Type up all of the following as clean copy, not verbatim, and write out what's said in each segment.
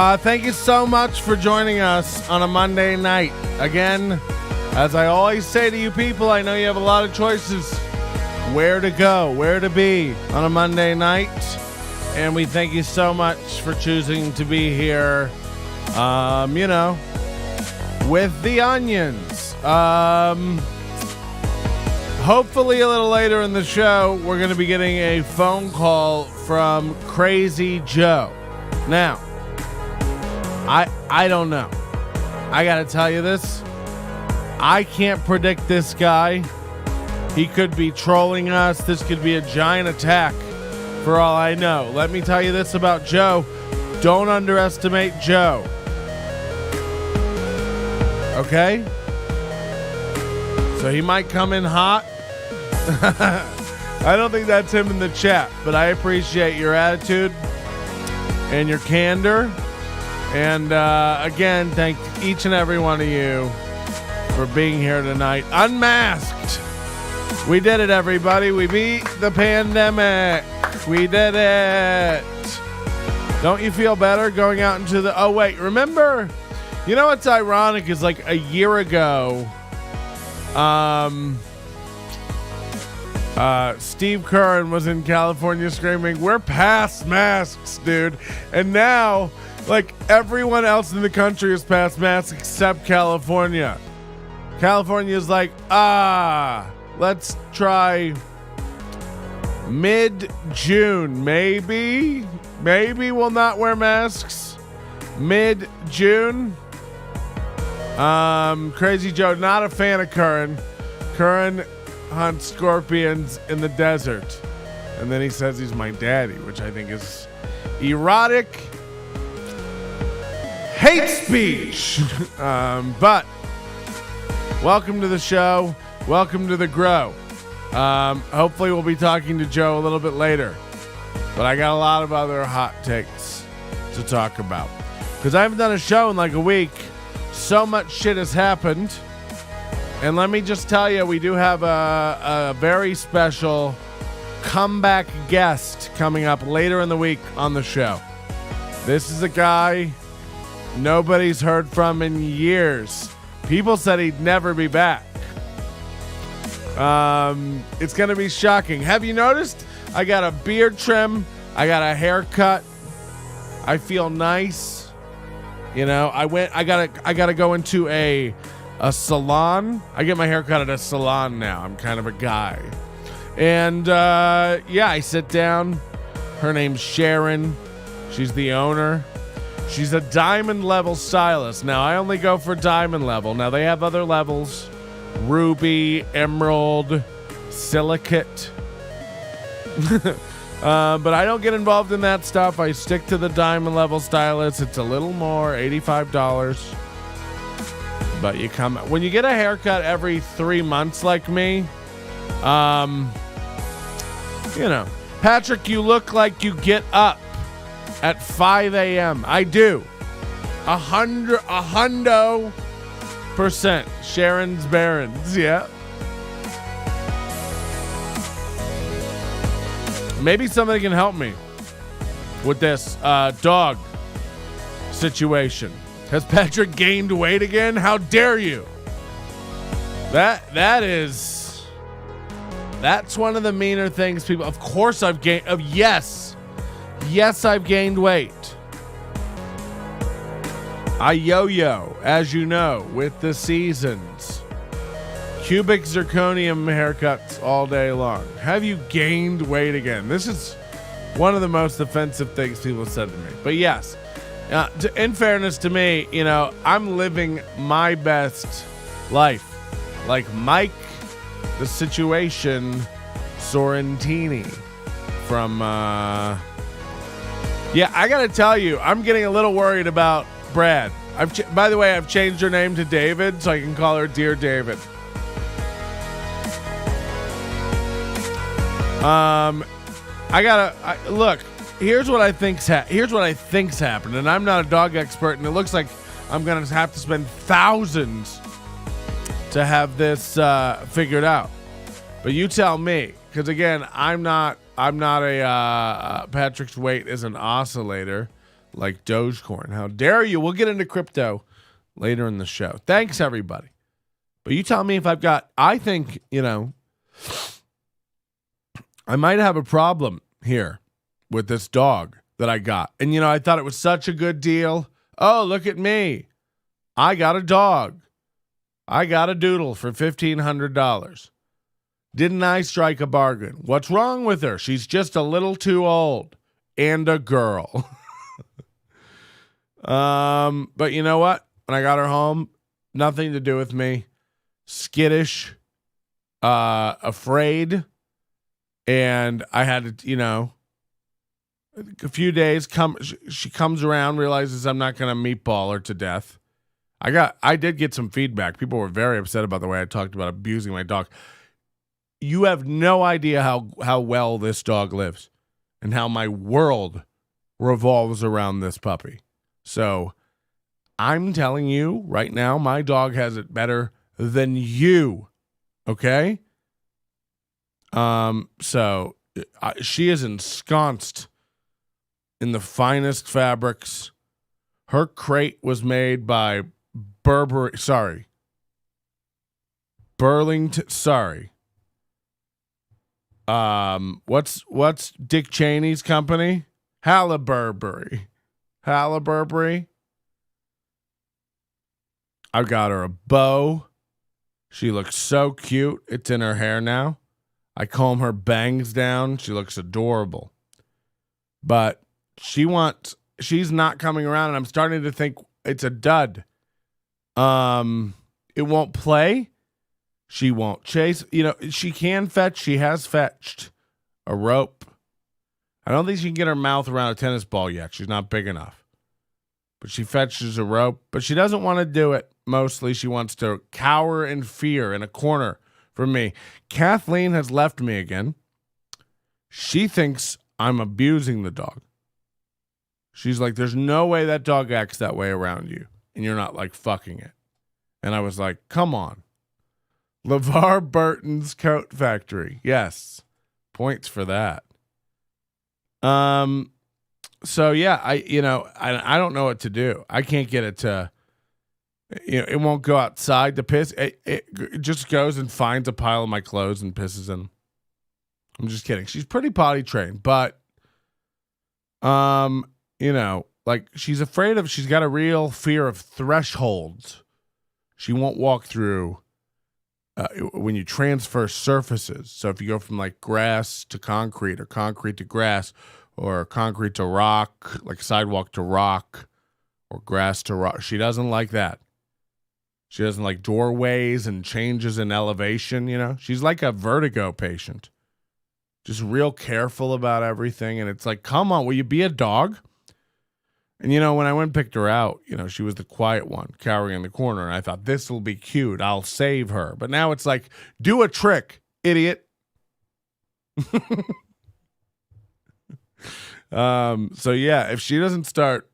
Thank you so much for joining us on a Monday night. Again, as I always say to you people, I know you have a lot of choices where to go, where to be on a Monday night. And we thank you so much for choosing to be here, with the onions. Hopefully a little later in the show, we're going to be getting a phone call from Crazy Joe. Now, I don't know. I got to tell you this. I can't predict this guy. He could be trolling us. This could be a giant attack for all I know. Let me tell you this about Joe. Don't underestimate Joe. Okay? So he might come in hot. I don't think that's him in the chat, but I appreciate your attitude and your candor. And again, thank each and every one of you for being here tonight. Unmasked. We did it, everybody. We beat the pandemic. We did it. Don't you feel better going out into the... Oh, wait. Remember... You know what's ironic is like a year ago, Steve Curran was in California screaming, "We're past masks, dude." And now, like, everyone else in the country is past masks except California. California's like, let's try mid-June. Maybe we'll not wear masks. Mid-June. Crazy Joe, not a fan of Curran. Curran hunts scorpions in the desert. And then he says he's my daddy, which I think is erotic hate speech. But welcome to the show. Welcome to the Grow. Hopefully we'll be talking to Joe a little bit later. But I got a lot of other hot takes to talk about. Because I haven't done a show in like a week. So much shit has happened. And let me just tell you, we do have a very special comeback guest coming up later in the week on the show. This is a guy nobody's heard from in years. People said he'd never be back. It's going to be shocking. Have you noticed? I got a beard trim. I got a haircut. I feel nice. You know, I gotta go into a salon. I get my hair cut at a salon now. I'm kind of a guy. And I sit down. Her name's Sharon. She's the owner. She's a diamond level stylist. Now, I only go for diamond level. Now, they have other levels. Ruby, emerald, silicate. But I don't get involved in that stuff. I stick to the diamond level stylist. It's a little more, $85. But you come when you get a haircut every 3 months like me. Patrick, you look like you get up at 5 a.m. I do. 100%. Sharon's Barons, yeah. Maybe somebody can help me with this dog situation. Has Patrick gained weight again? How dare you? That's one of the meaner things people. Of course I've gained. Yes, I've gained weight. I yo-yo, as you know, with the seasons. Cubic zirconium haircuts all day long. Have you gained weight again? This is one of the most offensive things people said to me. But yes, in fairness to me, I'm living my best life. Like Mike, the Situation Sorrentini from... I got to tell you, I'm getting a little worried about Brad. By the way, I've changed her name to David, so I can call her Dear David. Look. Here's what I think's happened, and I'm not a dog expert, and it looks like I'm gonna have to spend thousands to have this figured out. But you tell me, because again, I'm not a Patrick's weight is an oscillator. like Dogecoin. How dare you? We'll get into crypto later in the show. Thanks, everybody. But you tell me if I think, I might have a problem here with this dog that I got. And, I thought it was such a good deal. Oh, look at me. I got a dog. I got a doodle for $1,500. Didn't I strike a bargain? What's wrong with her? She's just a little too old and a girl. But you know what? When I got her home, nothing to do with me. Skittish, afraid, and I had to, a few days she comes around, realizes I'm not going to meatball her to death. I did get some feedback. People were very upset about the way I talked about abusing my dog. You have no idea how well this dog lives and how my world revolves around this puppy. So I'm telling you right now, my dog has it better than you. Okay? So she is ensconced in the finest fabrics. Her crate was made by Burlington. What's Dick Cheney's company? Halliburberry. I got her a bow. She looks so cute. It's in her hair now. I comb her bangs down. She looks adorable. But she's not coming around, and I'm starting to think it's a dud. It won't play. She won't chase. She can fetch. She has fetched a rope. I don't think she can get her mouth around a tennis ball yet. She's not big enough. But she fetches a rope. But she doesn't want to do it. Mostly she wants to cower in fear in a corner from me. Kathleen has left me again. She thinks I'm abusing the dog. She's like, there's no way that dog acts that way around you. And you're not like fucking it. And I was like, come on. LeVar Burton's Coat Factory. Yes. Points for that. So yeah, I don't know what to do. I can't get it to, it won't go outside to piss. It just goes and finds a pile of my clothes and pisses in them. I'm just kidding. She's pretty potty trained, but, she's got a real fear of thresholds. She won't walk through when you transfer surfaces. So if you go from like grass to concrete or concrete to grass or concrete to rock, like sidewalk to rock or grass to rock, she doesn't like that. She doesn't like doorways and changes in elevation, She's like a vertigo patient. Just real careful about everything. And it's like, come on, will you be a dog? And, when I went and picked her out, she was the quiet one cowering in the corner. And I thought, this will be cute. I'll save her. But now it's like, do a trick, idiot. So, yeah, if she doesn't start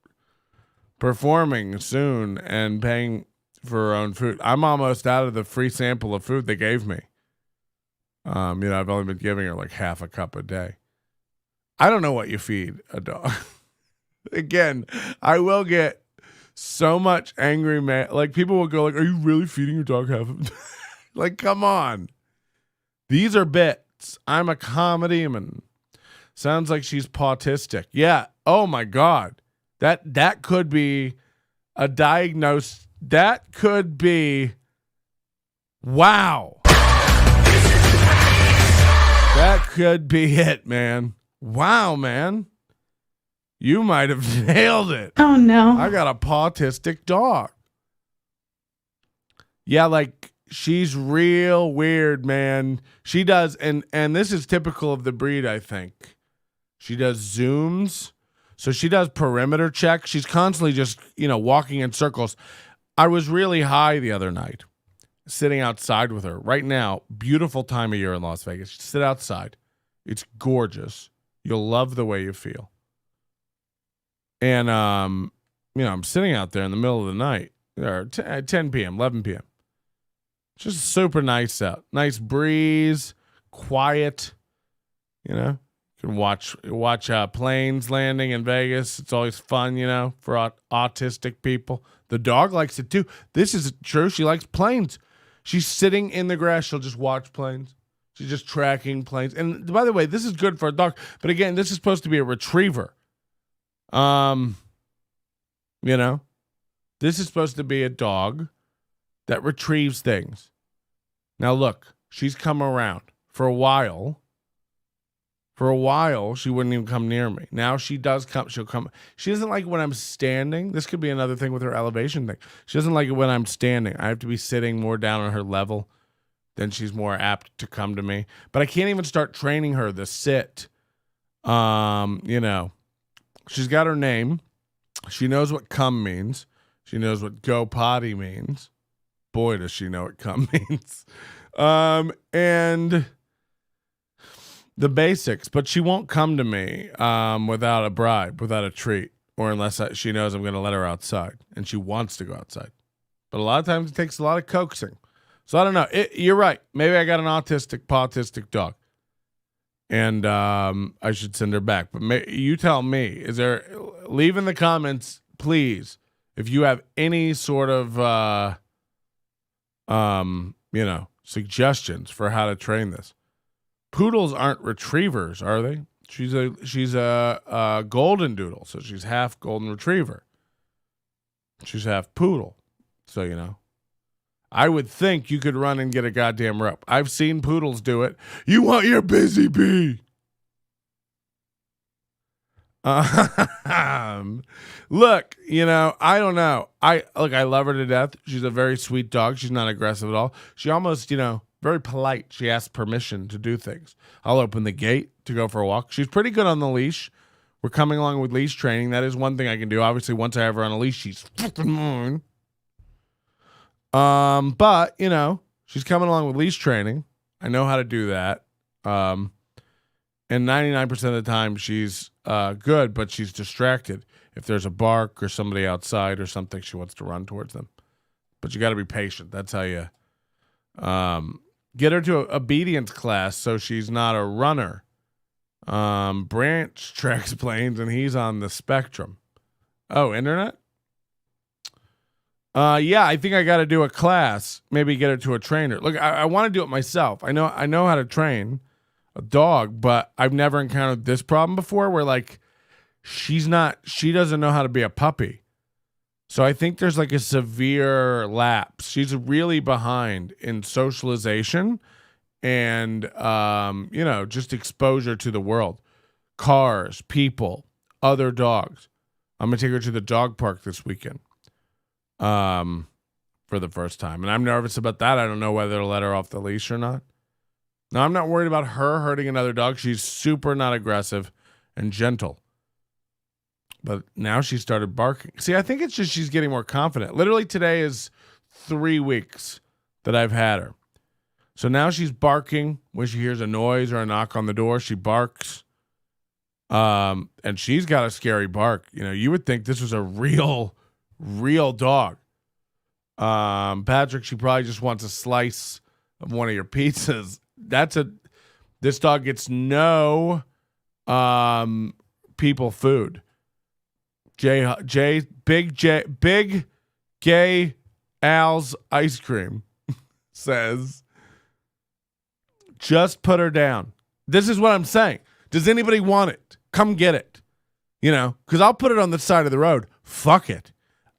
performing soon and paying for her own food, I'm almost out of the free sample of food they gave me. I've only been giving her like half a cup a day. I don't know what you feed a dog. Again, I will get so much angry man. Like people will go like, are you really feeding your dog half of like, come on. These are bits. I'm a comedy-man. Sounds like she's Pawtistic. Yeah. Oh my God. That could be a diagnosis. That could be, wow. That could be it, man. Wow, man. You might have nailed it. Oh, no. I got a Pawtistic dog. Yeah, like, she's real weird, man. She does, and this is typical of the breed, I think. She does zooms. So she does perimeter checks. She's constantly just, walking in circles. I was really high the other night, sitting outside with her. Right now, beautiful time of year in Las Vegas. Sit outside. It's gorgeous. You'll love the way you feel. And, I'm sitting out there in the middle of the night, or 10 p.m., 11 p.m. Just super nice out. Nice breeze, quiet, You can watch planes landing in Vegas. It's always fun, for autistic people. The dog likes it too. This is true. She likes planes. She's sitting in the grass. She'll just watch planes. She's just tracking planes. And by the way, this is good for a dog. But again, this is supposed to be a retriever. This is supposed to be a dog that retrieves things. Now look, she's come around. For a while, she wouldn't even come near me. Now she does come. She'll come. She doesn't like it when I'm standing. This could be another thing with her elevation thing. She doesn't like it when I'm standing. I have to be sitting more down on her level. Then she's more apt to come to me. But I can't even start training her the sit. She's got her name. She knows what come means. She knows what go potty means. Boy, does she know what come means. And the basics, but she won't come to me without a bribe, without a treat, or unless she knows I'm going to let her outside, and she wants to go outside. But a lot of times it takes a lot of coaxing. So I don't know. You're right. Maybe I got an Pawtistic dog, and I should send her back. But you tell me. Leave in the comments, please, if you have any sort of suggestions for how to train this. Poodles aren't retrievers, are they? She's a golden doodle, so she's half golden retriever. She's half poodle, so I would think you could run and get a goddamn rope. I've seen poodles do it. You want your busy bee? Look, I don't know. I love her to death. She's a very sweet dog. She's not aggressive at all. She almost, very polite. She asks permission to do things. I'll open the gate to go for a walk. She's pretty good on the leash. We're coming along with leash training. That is one thing I can do. Obviously, once I have her on a leash, she's fucking mine. But she's coming along with leash training. I know how to do that. And 99% of the time she's good, but she's distracted. If there's a bark or somebody outside or something, she wants to run towards them. But you got to be patient. That's how you get her to obedience class so she's not a runner. Branch tracks planes, and he's on the spectrum. Oh, internet? Yeah, I think I got to do a class. Maybe get her to a trainer. Look, I want to do it myself. I know how to train a dog, but I've never encountered this problem before where she doesn't know how to be a puppy. So I think there's a severe lapse. She's really behind in socialization and, just exposure to the world, cars, people, other dogs. I'm going to take her to the dog park this weekend for the first time. And I'm nervous about that. I don't know whether to let her off the leash or not. Now, I'm not worried about her hurting another dog. She's super not aggressive and gentle. But now she started barking. See, I think it's just she's getting more confident. Literally today is 3 weeks that I've had her. So now she's barking when she hears a noise or a knock on the door. She barks. And she's got a scary bark. You would think this was a real dog. Patrick, she probably just wants a slice of one of your pizzas. This dog gets no people food. Big Gay Al's ice cream says, just put her down. This is what I'm saying. Does anybody want it? Come get it. Because I'll put it on the side of the road. Fuck it.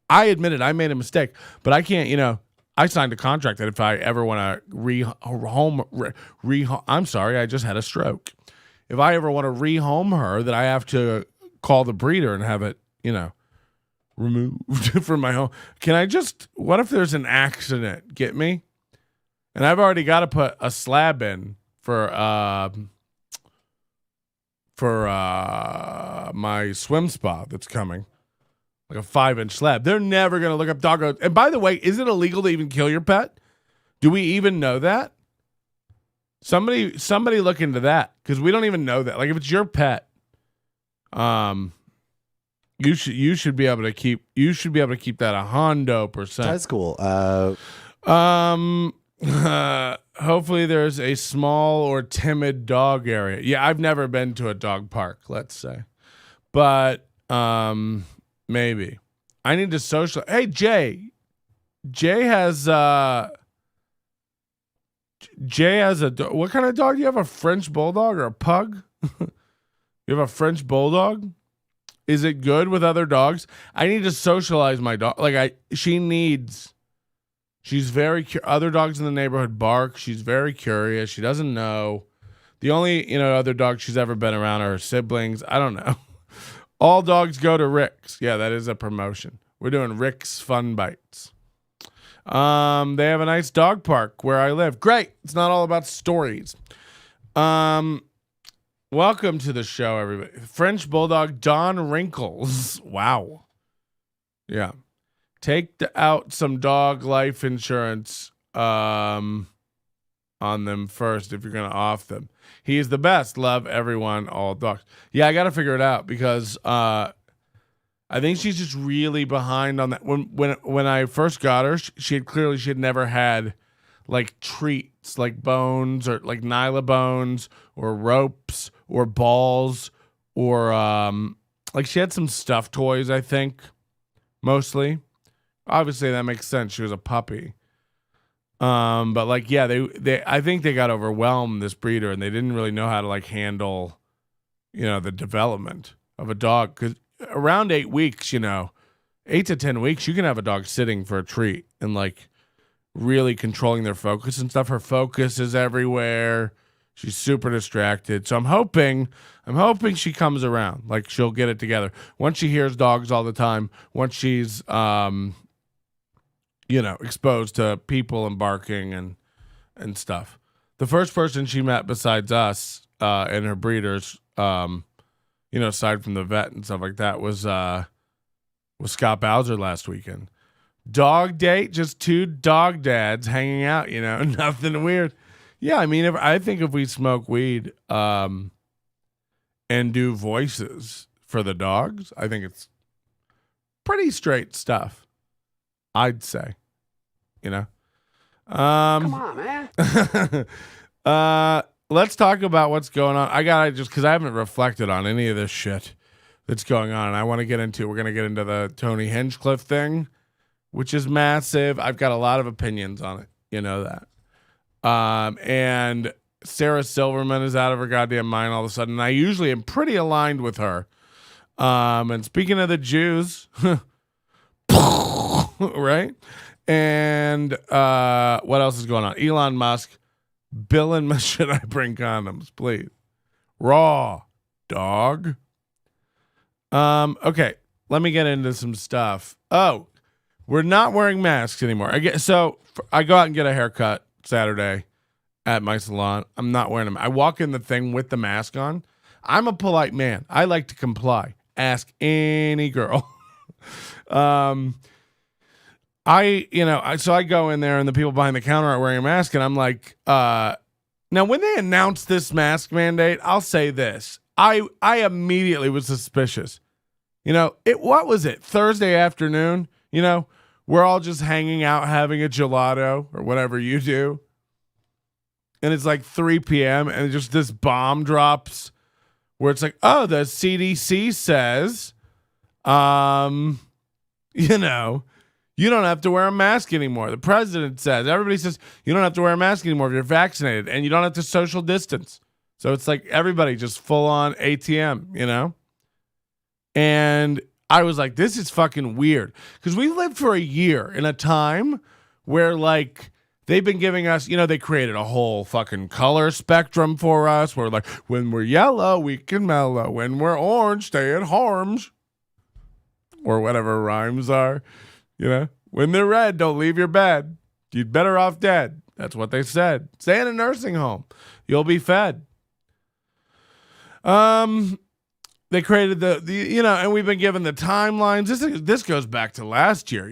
I admit it. I made a mistake, but I can't, I signed a contract that if I ever want to I'm sorry, I just had a stroke. If I ever want to rehome her, that I have to call the breeder and have it, removed from my home. What if there's an accident? Get me? And I've already got to put a slab in for my swim spa that's coming. Like a 5-inch slab. They're never going to look up doggo. And by the way, is it illegal to even kill your pet? Do we even know that? Somebody look into that, because we don't even know that. If it's your pet, you should be able to keep that 100%. That's cool. hopefully there's a small or timid dog area. Yeah, I've never been to a dog park, let's say. But maybe. I need to social. Hey, Jay. Jay has a what kind of dog do you have? A French bulldog or a pug? You have a French bulldog? Is it good with other dogs? I need to socialize my dog. She's very other dogs in the neighborhood bark. She's very curious. She doesn't know. The only, other dog she's ever been around are her siblings. I don't know. All dogs go to Rick's. Yeah, that is a promotion. We're doing Rick's Fun Bites. They have a nice dog park where I live. Great. It's not all about stories. Welcome to the show, everybody. French Bulldog Don Wrinkles. Wow. Yeah. Take out some dog life insurance on them first if you're going to off them. He is the best. Love everyone, all dogs. Yeah, I got to figure it out because I think she's just really behind on that. When I first got her, she had never had like treats, like bones or like Nyla bones or ropes or balls or like she had some stuffed toys, I think, mostly. Obviously that makes sense. She was a puppy. But like, yeah, they I think they got overwhelmed, this breeder, and they didn't really know how to like handle, the development of a dog. 'Cause around 8 weeks, 8 to 10 weeks, you can have a dog sitting for a treat and like really controlling their focus and stuff. Her focus is everywhere. She's super distracted. So I'm hoping she comes around. Like she'll get it together. Once she hears dogs all the time, once she's exposed to people and barking and stuff. The first person she met besides us and her breeders, aside from the vet and stuff like that, was Scott Bowser last weekend. Dog date, just two dog dads hanging out, nothing weird. Yeah, I mean, I think if we smoke weed and do voices for the dogs, I think it's pretty straight stuff, I'd say. Come on, man. Let's talk about what's going on. I gotta because I haven't reflected on any of this shit that's going on, and I want to we're gonna get into the Tony Hinchcliffe thing, which is massive. I've got a lot of opinions on it. You know that. And Sarah Silverman is out of her goddamn mind all of a sudden. And I usually am pretty aligned with her. And speaking of the Jews, right? And what else is going on? Elon Musk, Bill and should I bring condoms, please? Raw dog. Okay, let me get into some stuff. Oh, we're not wearing masks anymore. I go out and get a haircut Saturday at my salon. I'm not wearing them. I walk in the thing with the mask on. I'm a polite man. I like to comply. Ask any girl. So I go in there and the people behind the counter are wearing a mask and I'm like, now when they announced this mask mandate, I'll say this. I immediately was suspicious. What was it? Thursday afternoon, we're all just hanging out having a gelato or whatever you do. And it's like 3 p.m. and just this bomb drops where it's like, oh, the CDC says, you don't have to wear a mask anymore. The president says, everybody says you don't have to wear a mask anymore if you're vaccinated and you don't have to social distance. So it's like everybody just full on ATM, And I was like, this is fucking weird. Because we lived for a year in a time where like they've been giving us, they created a whole fucking color spectrum for us. We're like, when we're yellow, we can mellow. When we're orange, stay at harm's. Or whatever rhymes are. When they're red, don't leave your bed. You'd better off dead. That's what they said. Stay in a nursing home. You'll be fed. They created the and we've been given the timelines. This goes back to last year,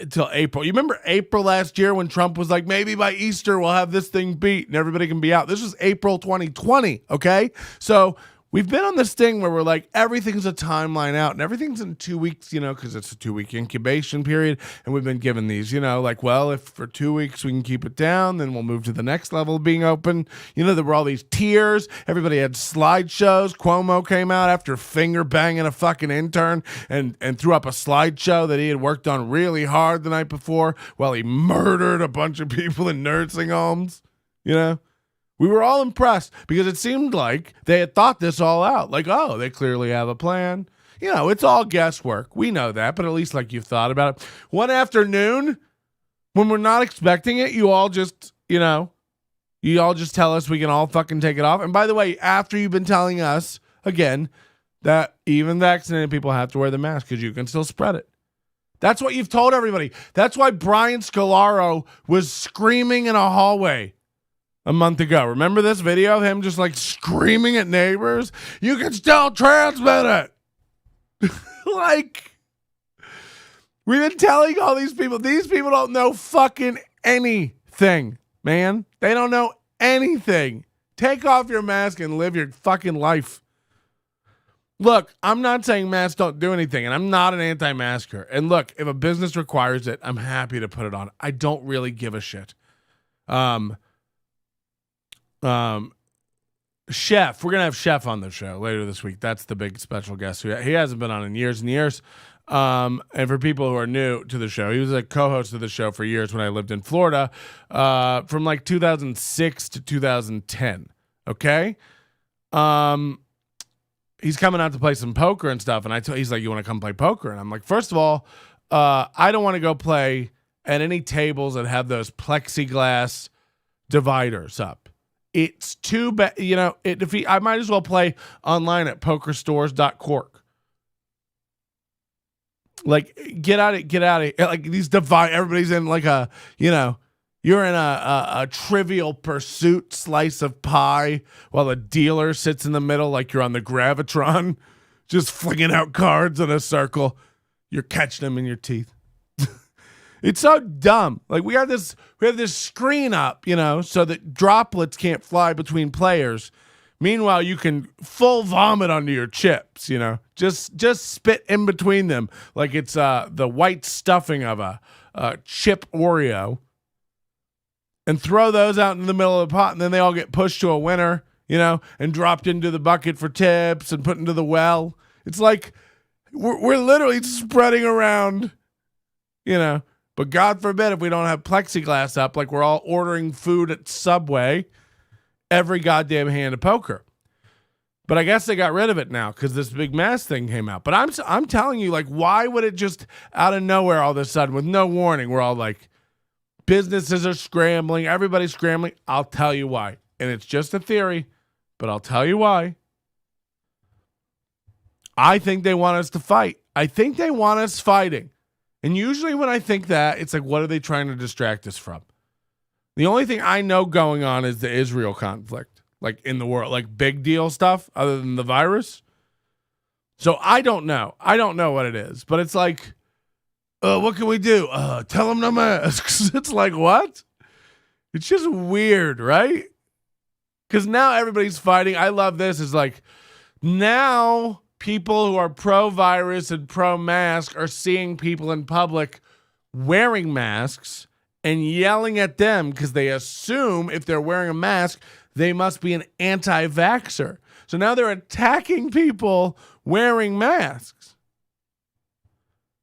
until April. You remember April last year when Trump was like, maybe by Easter we'll have this thing beat and everybody can be out. This was April 2020, okay? So we've been on this thing where we're like, everything's a timeline out and everything's in 2 weeks, because it's a 2-week incubation period. And we've been given these, like, well, if for 2 weeks we can keep it down, then we'll move to the next level of being open. There were all these tiers. Everybody had slideshows. Cuomo came out after finger banging a fucking intern and threw up a slideshow that he had worked on really hard the night before while he murdered a bunch of people in nursing homes, We were all impressed because it seemed like they had thought this all out. Like, oh, they clearly have a plan. It's all guesswork. We know that, but at least like you've thought about it. One afternoon, when we're not expecting it, you all just tell us we can all fucking take it off. And by the way, after you've been telling us, again, that even vaccinated people have to wear the mask because you can still spread it. That's what you've told everybody. That's why Brian Scalaro was screaming in a hallway a month ago. Remember this video of him just like screaming at neighbors? You can still transmit it. Like, we've been telling all these people don't know fucking anything, man. They don't know anything. Take off your mask and live your fucking life. Look, I'm not saying masks don't do anything, and I'm not an anti-masker. And look, if a business requires it, I'm happy to put it on. I don't really give a shit. Chef, we're gonna have Chef on the show later this week. That's the big special guest. He hasn't been on in years and years. And for people who are new to the show, he was a co-host of the show for years when I lived in Florida, from like 2006 to 2010. Okay. He's coming out to play some poker and stuff. And he's like, you want to come play poker? And I'm like, first of all, I don't want to go play at any tables that have those plexiglass dividers up. It's too bad, I might as well play online at pokerstores.cork. Like, get out of like these divide. Everybody's in like you're in a Trivial Pursuit slice of pie while the dealer sits in the middle like you're on the Gravitron, just flinging out cards in a circle. You're catching them in your teeth. It's so dumb. Like, we have this screen up, so that droplets can't fly between players. Meanwhile, you can full vomit onto your chips, just spit in between them like it's the white stuffing of a chip Oreo, and throw those out in the middle of the pot, and then they all get pushed to a winner, and dropped into the bucket for tips and put into the well. It's like we're literally spreading around, But God forbid if we don't have plexiglass up, like we're all ordering food at Subway, every goddamn hand of poker. But I guess they got rid of it now because this big mask thing came out. But I'm telling you, like, why would it just out of nowhere all of a sudden with no warning? We're all like, businesses are scrambling, everybody's scrambling. I'll tell you why. And it's just a theory, but I'll tell you why. I think they want us to fight. I think they want us fighting. And usually when I think that, it's like, what are they trying to distract us from? The only thing I know going on is the Israel conflict, like in the world, like big deal stuff other than the virus. So I don't know. I don't know what it is, but it's like, what can we do? Tell them no masks. It's like, what? It's just weird, right? Because now everybody's fighting. I love this. It's like, now people who are pro-virus and pro-mask are seeing people in public wearing masks and yelling at them because they assume if they're wearing a mask, they must be an anti-vaxxer. So now they're attacking people wearing masks.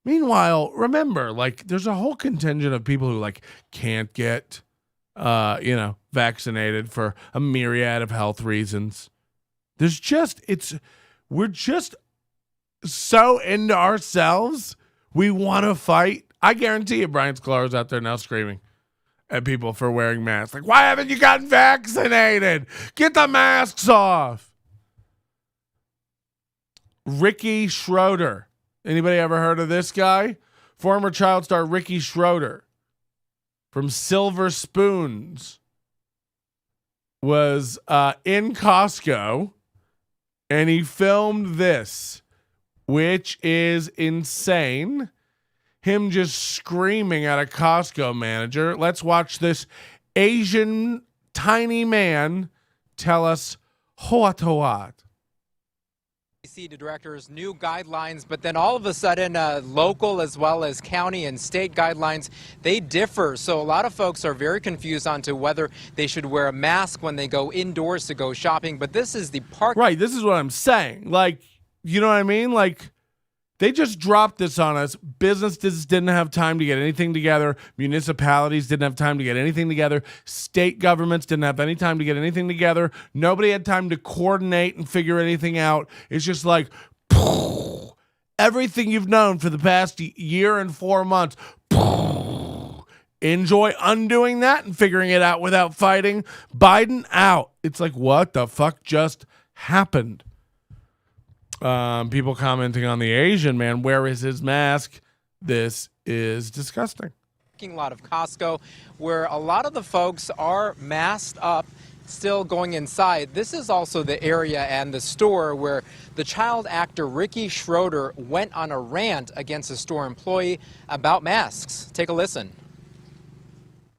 Meanwhile, remember, like, there's a whole contingent of people who like can't get, vaccinated for a myriad of health reasons. We're just so into ourselves. We want to fight. I guarantee you, Brian Scalaro's out there now screaming at people for wearing masks. Like, why haven't you gotten vaccinated? Get the masks off. Ricky Schroeder. Anybody ever heard of this guy? Former child star Ricky Schroeder from Silver Spoons was in Costco. And he filmed this, which is insane. Him just screaming at a Costco manager. Let's watch this Asian tiny man tell us what. Directors new guidelines, but then all of a sudden local as well as county and state guidelines, they differ. So a lot of folks are very confused on to whether they should wear a mask when they go indoors to go shopping. But this is the park. Right. This is what I'm saying. Like, you know what I mean? Like, they just dropped this on us. Businesses didn't have time to get anything together. Municipalities didn't have time to get anything together. State governments didn't have any time to get anything together. Nobody had time to coordinate and figure anything out. It's just like everything you've known for the past year and 4 months. Enjoy undoing that and figuring it out without fighting. Biden out. It's like, what the fuck just happened? People commenting on the Asian man. Where is his mask? This is disgusting. Parking lot of Costco, where a lot of the folks are masked up, still going inside. This is also the area and the store where the child actor Ricky Schroeder went on a rant against a store employee about masks. Take a listen.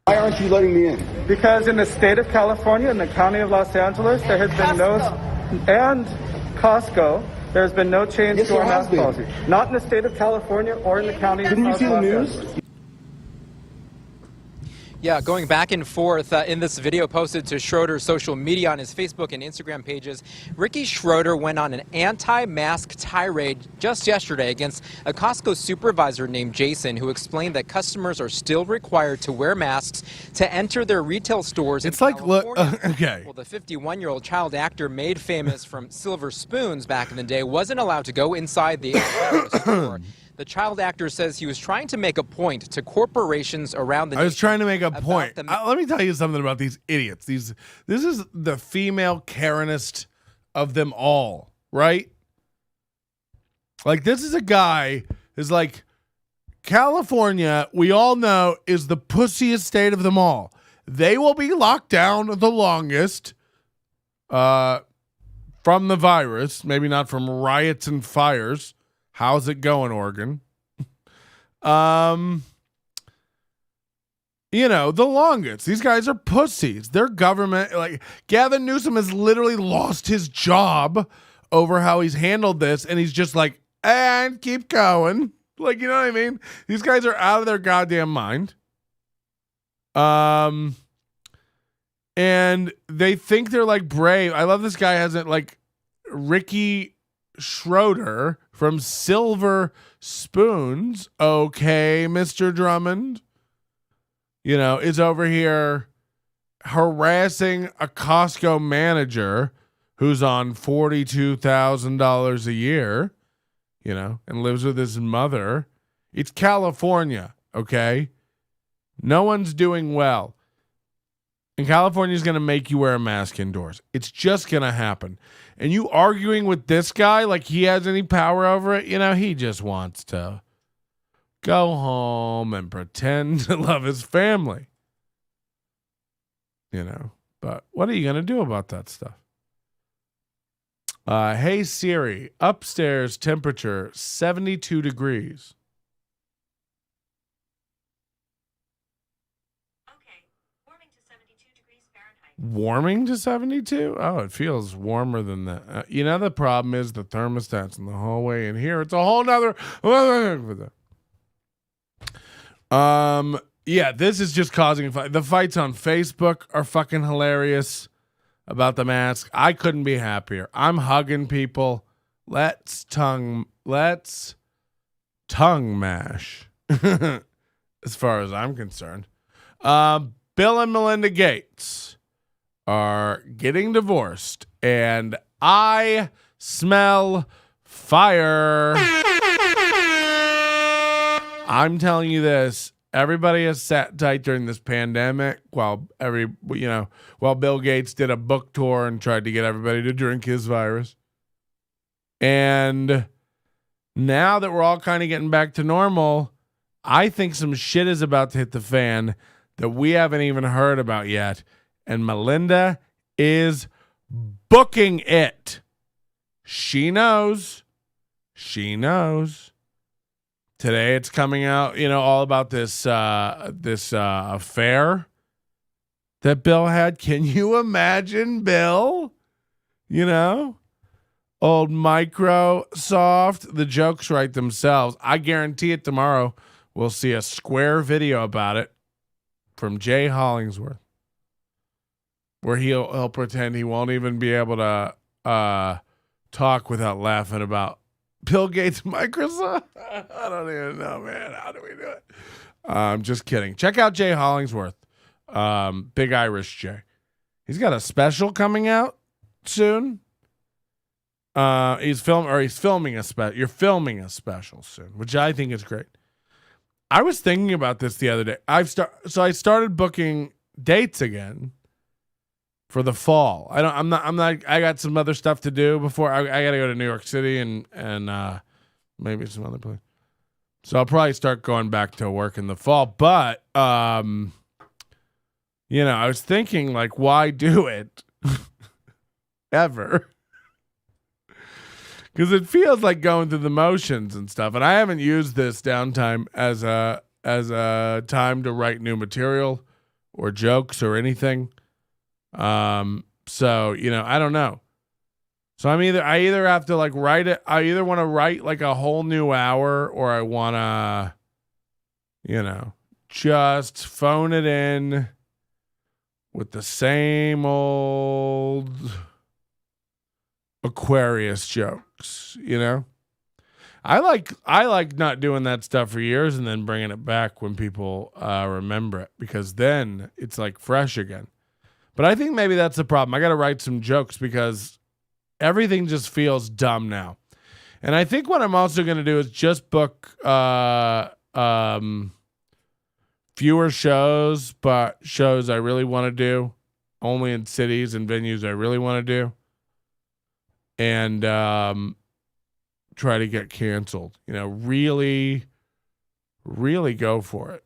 Why aren't you letting me in? Because in the state of California and the county of Los Angeles, there has been and Costco, there's been no change to our mask policy. Not in the state of California or in the county of Los Angeles. Didn't you see the news? Yeah, going back and forth in this video posted to Schroeder's social media on his Facebook and Instagram pages, Ricky Schroeder went on an anti-mask tirade just yesterday against a Costco supervisor named Jason, who explained that customers are still required to wear masks to enter their retail stores. It's like, look, okay. Well, the 51-year-old child actor made famous from Silver Spoons back in the day wasn't allowed to go inside the store. The child actor says he was trying to make a point to corporations around the nation. I was trying to make a point. Let me tell you something about these idiots. This is the female Karenist of them all, right? Like, this is a guy who's like, California, we all know, is the pussiest state of them all. They will be locked down the longest from the virus, maybe not from riots and fires. How's it going, Oregon? The longest. These guys are pussies. Their government, like, Gavin Newsom has literally lost his job over how he's handled this, and he's just like, and keep going. Like, you know what I mean? These guys are out of their goddamn mind. And they think they're like brave. I love this guy hasn't like Ricky Schroeder from Silver Spoons, okay, Mr. Drummond, is over here harassing a Costco manager who's on $42,000 a year, and lives with his mother. It's California, okay? No one's doing well. And California's going to make you wear a mask indoors. It's just going to happen. And you arguing with this guy like he has any power over it, he just wants to go home and pretend to love his family. But what are you going to do about that stuff? Hey Siri, upstairs temperature 72 degrees. Warming to 72? Oh, it feels warmer than that. The problem is the thermostat's in the hallway, and here it's a whole nother. Yeah, this is just causing a fight. The fights on Facebook are fucking hilarious about the mask. I couldn't be happier. I'm hugging people. Let's tongue mash, as far as I'm concerned. Bill and Melina Grates are getting divorced, and I smell fire. I'm telling you this. Everybody has sat tight during this pandemic while Bill Gates did a book tour and tried to get everybody to drink his virus. And now that we're all kind of getting back to normal, I think some shit is about to hit the fan that we haven't even heard about yet. And Melinda is booking it. She knows. Today it's coming out, all about this affair that Bill had. Can you imagine Bill? A Old Microsoft. The jokes write themselves. I guarantee it tomorrow we'll see a square video about it from Jay Hollingsworth, where he'll pretend he won't even be able to talk without laughing about Bill Gates, Microsoft. I don't even know, man. How do we do it? I'm just kidding. Check out Jay Hollingsworth, Big Irish Jay. He's got a special coming out soon. He's filming a special. You're filming a special soon, which I think is great. I was thinking about this the other day. I started booking dates again for the fall. I'm not. I got some other stuff to do before. I got to go to New York City and maybe some other place. So I'll probably start going back to work in the fall. But I was thinking, like, why do it ever? Because it feels like going through the motions and stuff. And I haven't used this downtime as a time to write new material or jokes or anything. So, I don't know. So I either have to like write it. I either want to write like a whole new hour, or I want to, just phone it in with the same old Aquarius jokes, I like not doing that stuff for years and then bringing it back when people remember it, because then it's like fresh again. But I think maybe that's the problem. I got to write some jokes because everything just feels dumb now. And I think what I'm also going to do is just book fewer shows, but shows I really want to do, only in cities and venues I really want to do. And try to get canceled. Really, really go for it.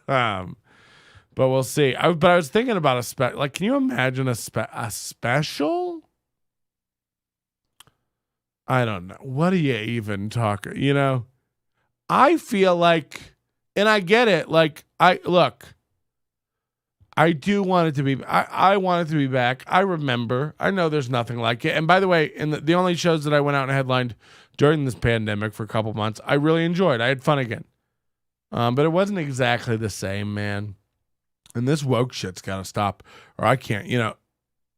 But we'll see. But I was thinking about can you imagine a special? I don't know. What do you even talk? I feel like, and I get it. Like I do want it to be. I want it to be back. I remember. I know there's nothing like it. And by the way, in the only shows that I went out and headlined during this pandemic for a couple months, I really enjoyed. I had fun again. But it wasn't exactly the same, man. And this woke shit's got to stop, or I can't.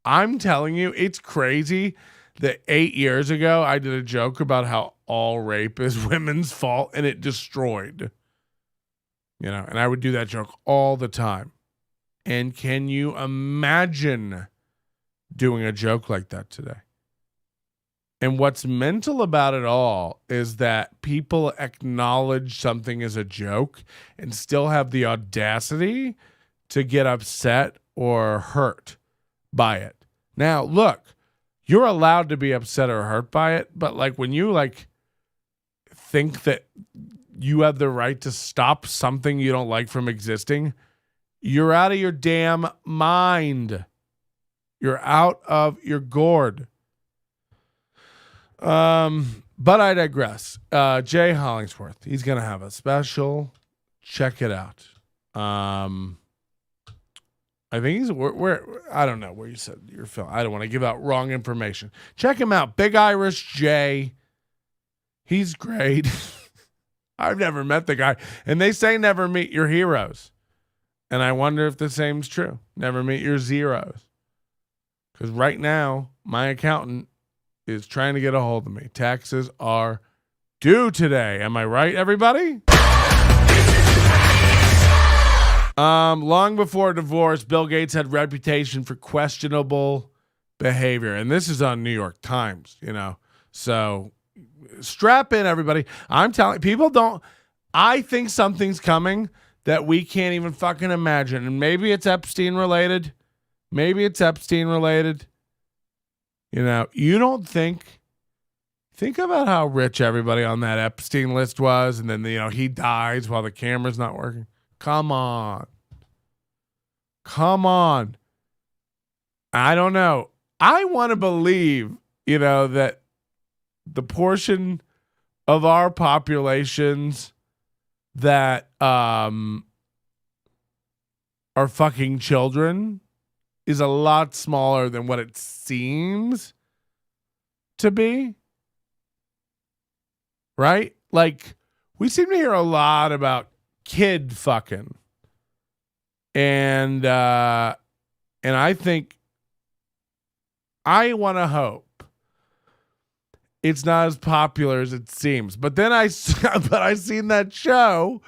I'm telling you, it's crazy that 8 years ago I did a joke about how all rape is women's fault, and it destroyed. And I would do that joke all the time. And can you imagine doing a joke like that today? And what's mental about it all is that people acknowledge something as a joke and still have the audacity to get upset or hurt by it. Now, look, you're allowed to be upset or hurt by it, but like when you think that you have the right to stop something you don't like from existing, you're out of your damn mind. You're out of your gourd. But I digress. Jay Hollingsworth, he's gonna have a special. Check it out. I think he's where I don't know where you said your film. I don't want to give out wrong information. Check him out, Big Irish Jay. He's great. I've never met the guy, and they say never meet your heroes. And I wonder if the same's true. Never meet your zeros. Because right now, my accountant is trying to get a hold of me. Taxes are due today. Am I right, everybody? Long before divorce, Bill Gates had reputation for questionable behavior. And this is on New York Times, So strap in, everybody. I'm telling people I think something's coming that we can't even fucking imagine. And maybe it's Epstein related. You don't think about how rich everybody on that Epstein list was. And then, he dies while the camera's not working. Come on. I don't know. I want to believe, that the portion of our populations that are fucking children is a lot smaller than what it seems. to be. Right? Like, we seem to hear a lot about kid fucking. And I think, I want to hope it's not as popular as it seems. But then I seen that show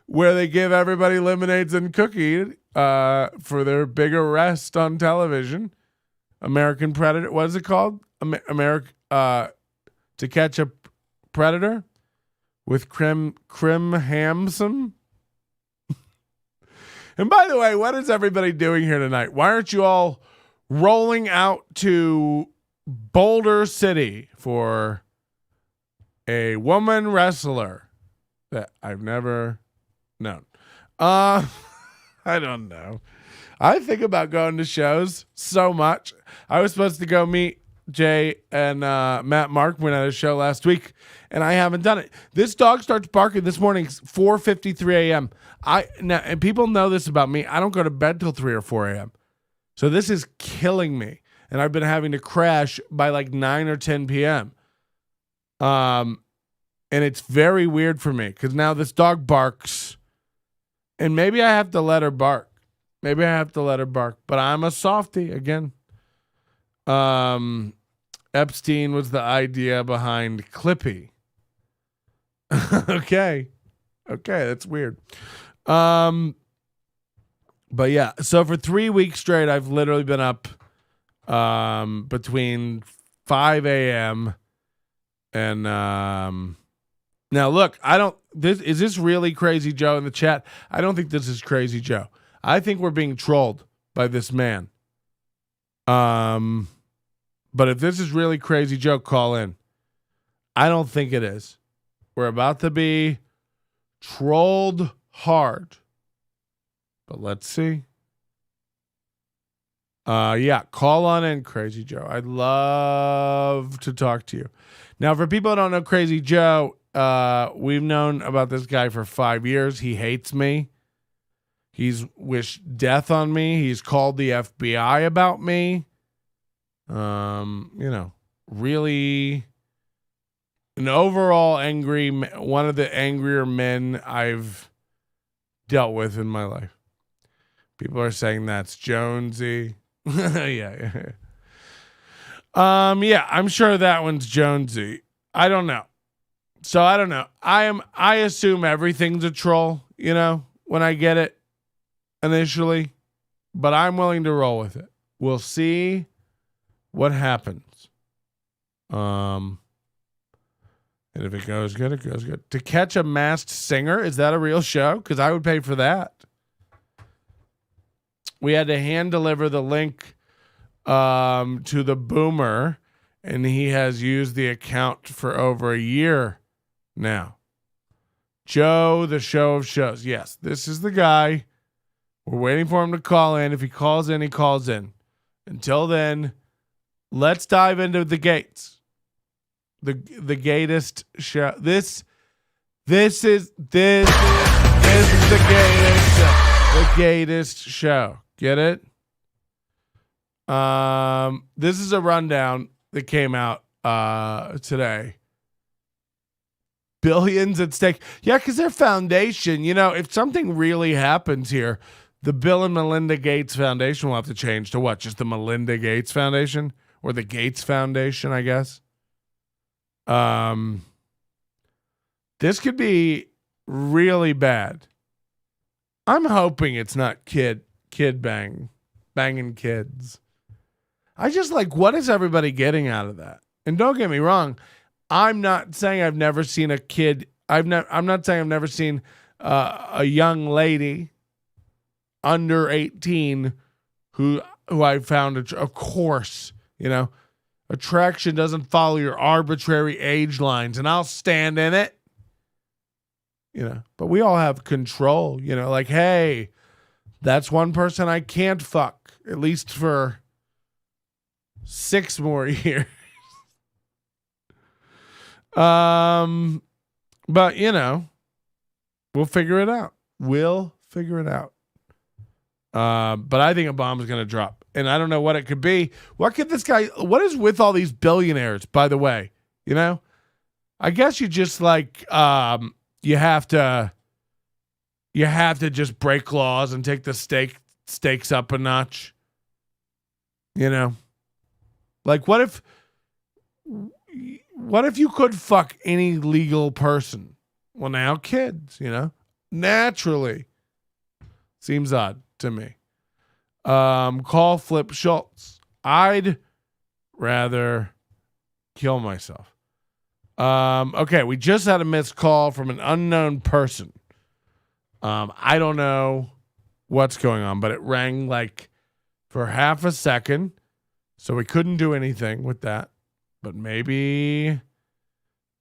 where they give everybody lemonades and cookies for their big arrest on television. American Predator. What is it called? To Catch a Predator with Krim Hamsum. And by the way, what is everybody doing here tonight? Why aren't you all rolling out to Boulder City for a woman wrestler that I've never known? I don't know. I think about going to shows so much. I was supposed to go meet Jay and Matt Markman at a show last week, and I haven't done it. This dog starts barking this morning, 4:53 a.m. And people know this about me. I don't go to bed till 3 or 4 a.m. So this is killing me. And I've been having to crash by like 9 or 10 p.m. And it's very weird for me because now this dog barks. And maybe I have to let her bark. But I'm a softie again. Epstein was the idea behind Clippy. Okay, that's weird. But yeah, so for 3 weeks straight, I've literally been up between 5 a.m. and now look, is this really Crazy Joe in the chat? I don't think this is Crazy Joe. I think we're being trolled by this man. But if this is really Crazy Joe, call in. I don't think it is. We're about to be trolled hard. But let's see. Yeah, call on in, Crazy Joe. I'd love to talk to you. Now, for people who don't know Crazy Joe, we've known about this guy for 5 years. He hates me. He's wished death on me. He's called the FBI about me. Really an overall one of the angrier men I've dealt with in my life. People are saying that's Jonesy. Yeah. Yeah, I'm sure that one's Jonesy. I don't know. So I don't know. I assume everything's a troll, when I get it initially, but I'm willing to roll with it. We'll see what happens. And if it goes good, it goes good. To Catch a Masked Singer, is that a real show? Because I would pay for that. We had to hand deliver the link to the boomer, and he has used the account for over a year now. Joe, the show of shows. Yes, this is the guy. We're waiting for him to call in. If he calls in, he calls in. Until then, let's dive into the gates. The Gatest show. This is the Gatest show. The Gatest show. Get it? This is a rundown that came out today. Billions at stake. Yeah, because their foundation, if something really happens here, the Bill and Melinda Gates Foundation will have to change to what? Just the Melinda Gates Foundation? Or the Gates Foundation, I guess. This could be really bad. I'm hoping it's not kid banging kids. I just what is everybody getting out of that? And don't get me wrong, I'm not saying I've never seen a kid. I'm not saying I've never seen a young lady under 18 who I found of course, attraction doesn't follow your arbitrary age lines, and I'll stand in it. But we all have control, hey, that's one person I can't fuck, at least for 6 more years. But we'll figure it out. But I think a bomb is going to drop. And I don't know what it could be. What is with all these billionaires, by the way? You know? I guess you just like, you have to just break laws and take the stakes up a notch. You know? Like, what if you could fuck any legal person? Well, now kids, you know? Naturally. Seems odd to me. Call Flip Schultz. I'd rather kill myself. Okay, we just had a missed call from an unknown person. I don't know what's going on, but it rang like for half a second, so we couldn't do anything with that. But maybe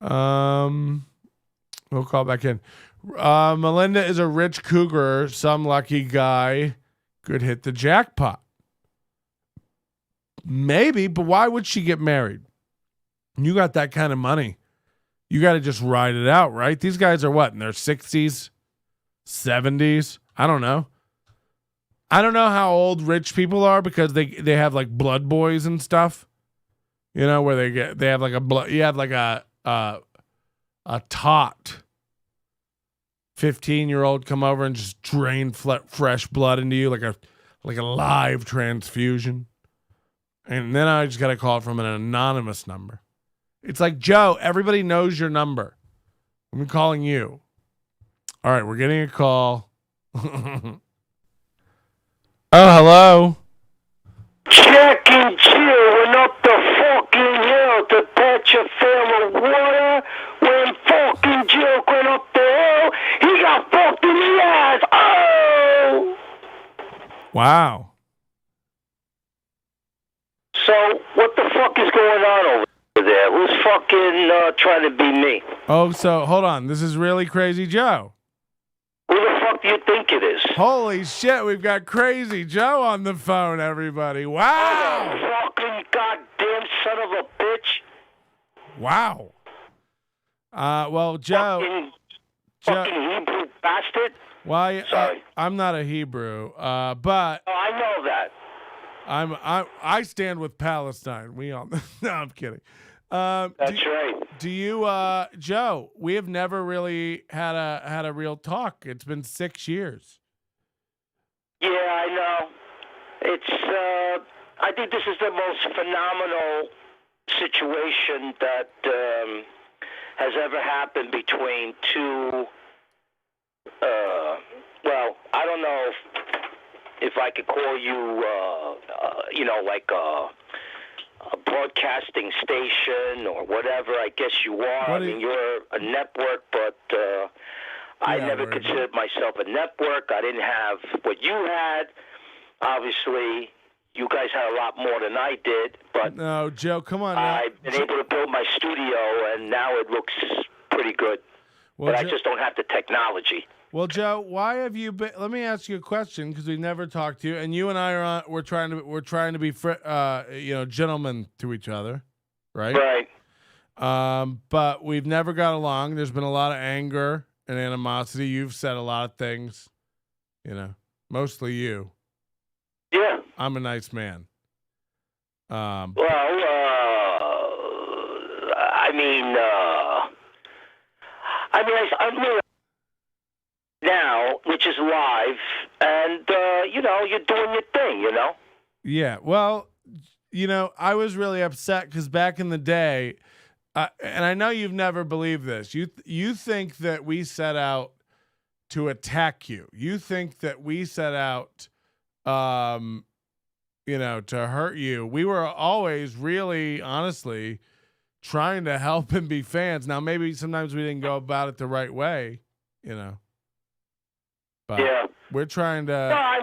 we'll call back in. Melinda is a rich cougar. Some lucky guy could hit the jackpot. Maybe, but why would she get married? You got that kind of money. You got to just ride it out, right? These guys are what, in their 60s, 70s? I don't know. I don't know how old rich people are because they have like blood boys and stuff. You know, where they have like you have like a tot 15-year-old come over and just drain fresh blood into you like a live transfusion. And then I just got a call from an anonymous number. It's like, Joe, everybody knows your number. I'm calling you. All right, we're getting a call. Oh, hello. Jack and Jill went up the fucking hill to patch a fill of water. When fucking Jill went up the hill, he got fucked in the ass. Oh! Wow. So, what the fuck is going on over there? Who's fucking trying to be me? Oh, so hold on. This is really Crazy Joe. Who the fuck do you think it is? Holy shit, we've got Crazy Joe on the phone, everybody. Wow. Oh, fucking goddamn son of a bitch. Wow. Well, Joe. Fucking Hebrew bastard. Well, Sorry. I'm not a Hebrew, but. Oh, I know that. I stand with Palestine. We all. No, I'm kidding. That's right. Do you, Joe? We have never really had a real talk. It's been 6 years. Yeah, I know. It's. I think this is the most phenomenal situation that has ever happened between two. Well, I don't know if I could call you, like a broadcasting station or whatever. I guess you are. I mean, you're a network, but I never considered myself a network. I didn't have what you had. Obviously, you guys had a lot more than I did, but no, Joe, come on. Now. I've been able to build my studio, and now it looks pretty good. Well, but I just don't have the technology. Well, Joe, why have you been? Let me ask you a question because we've never talked to you, and you and I are we're trying to be gentlemen to each other, right? Right. But we've never got along. There's been a lot of anger and animosity. You've said a lot of things, mostly you. Yeah. I'm a nice man. I mean, now, which is live, and you're doing your thing, Yeah. Well, I was really upset because back in the day, and I know you've never believed this. You think that we set out to attack you. You think that we set out, to hurt you. We were always really, honestly, trying to help and be fans. Now, maybe sometimes we didn't go about it the right way, But yeah. We're trying to. No, I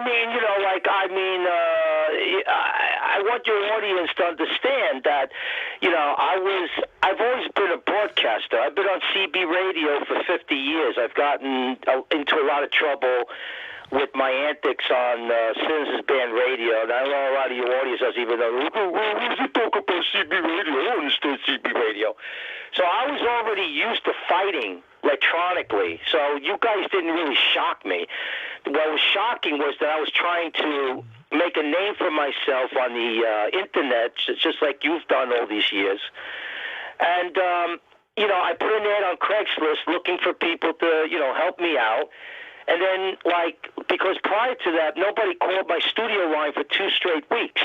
want your audience to understand that, I've always been a broadcaster. I've been on CB radio for 50 years. I've gotten into a lot of trouble with my antics on Citizens Band Radio, and I know a lot of your audience doesn't even know, what does he talk about CB radio? I don't understand CB radio. So I was already used to fighting electronically, so you guys didn't really shock me. what was shocking was that I was trying to make a name for myself on the internet, just like you've done all these years. And, I put an ad on Craigslist looking for people to, help me out. And then, because prior to that, nobody called my studio line for 2 straight weeks.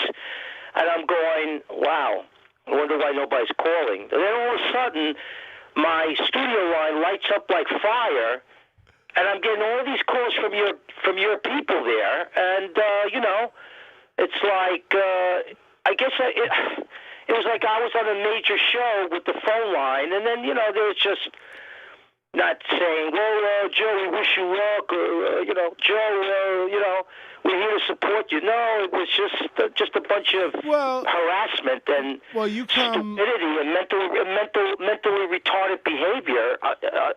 And I'm going, wow, I wonder why nobody's calling. And then all of a sudden, my studio line lights up like fire, and I'm getting all these calls from your people there. And, it's like, I guess it was like I was on a major show with the phone line, and then, there was just not saying, well, Joe, we wish you luck, or, Joe, we're here to support you. No, it was just a bunch of harassment and stupidity and mentally retarded behavior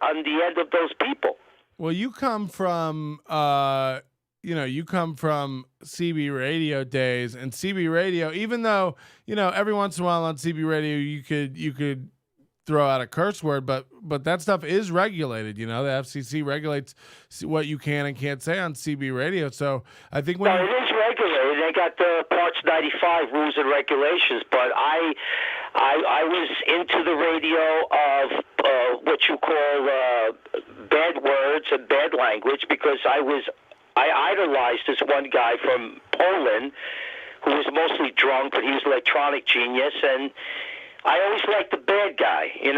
on the end of those people. Well, you come from, CB radio days, and CB radio, even though, every once in a while on CB radio, you could throw out a curse word, but that stuff is regulated. The FCC regulates what you can and can't say on CB radio. So I think it is regulated. They got the Parts 95 rules and regulations, but I was into the radio of what you call bad words and bad language, because I idolized this one guy from Poland who was mostly drunk, but he was an electronic genius, and I always liked the bad guy, I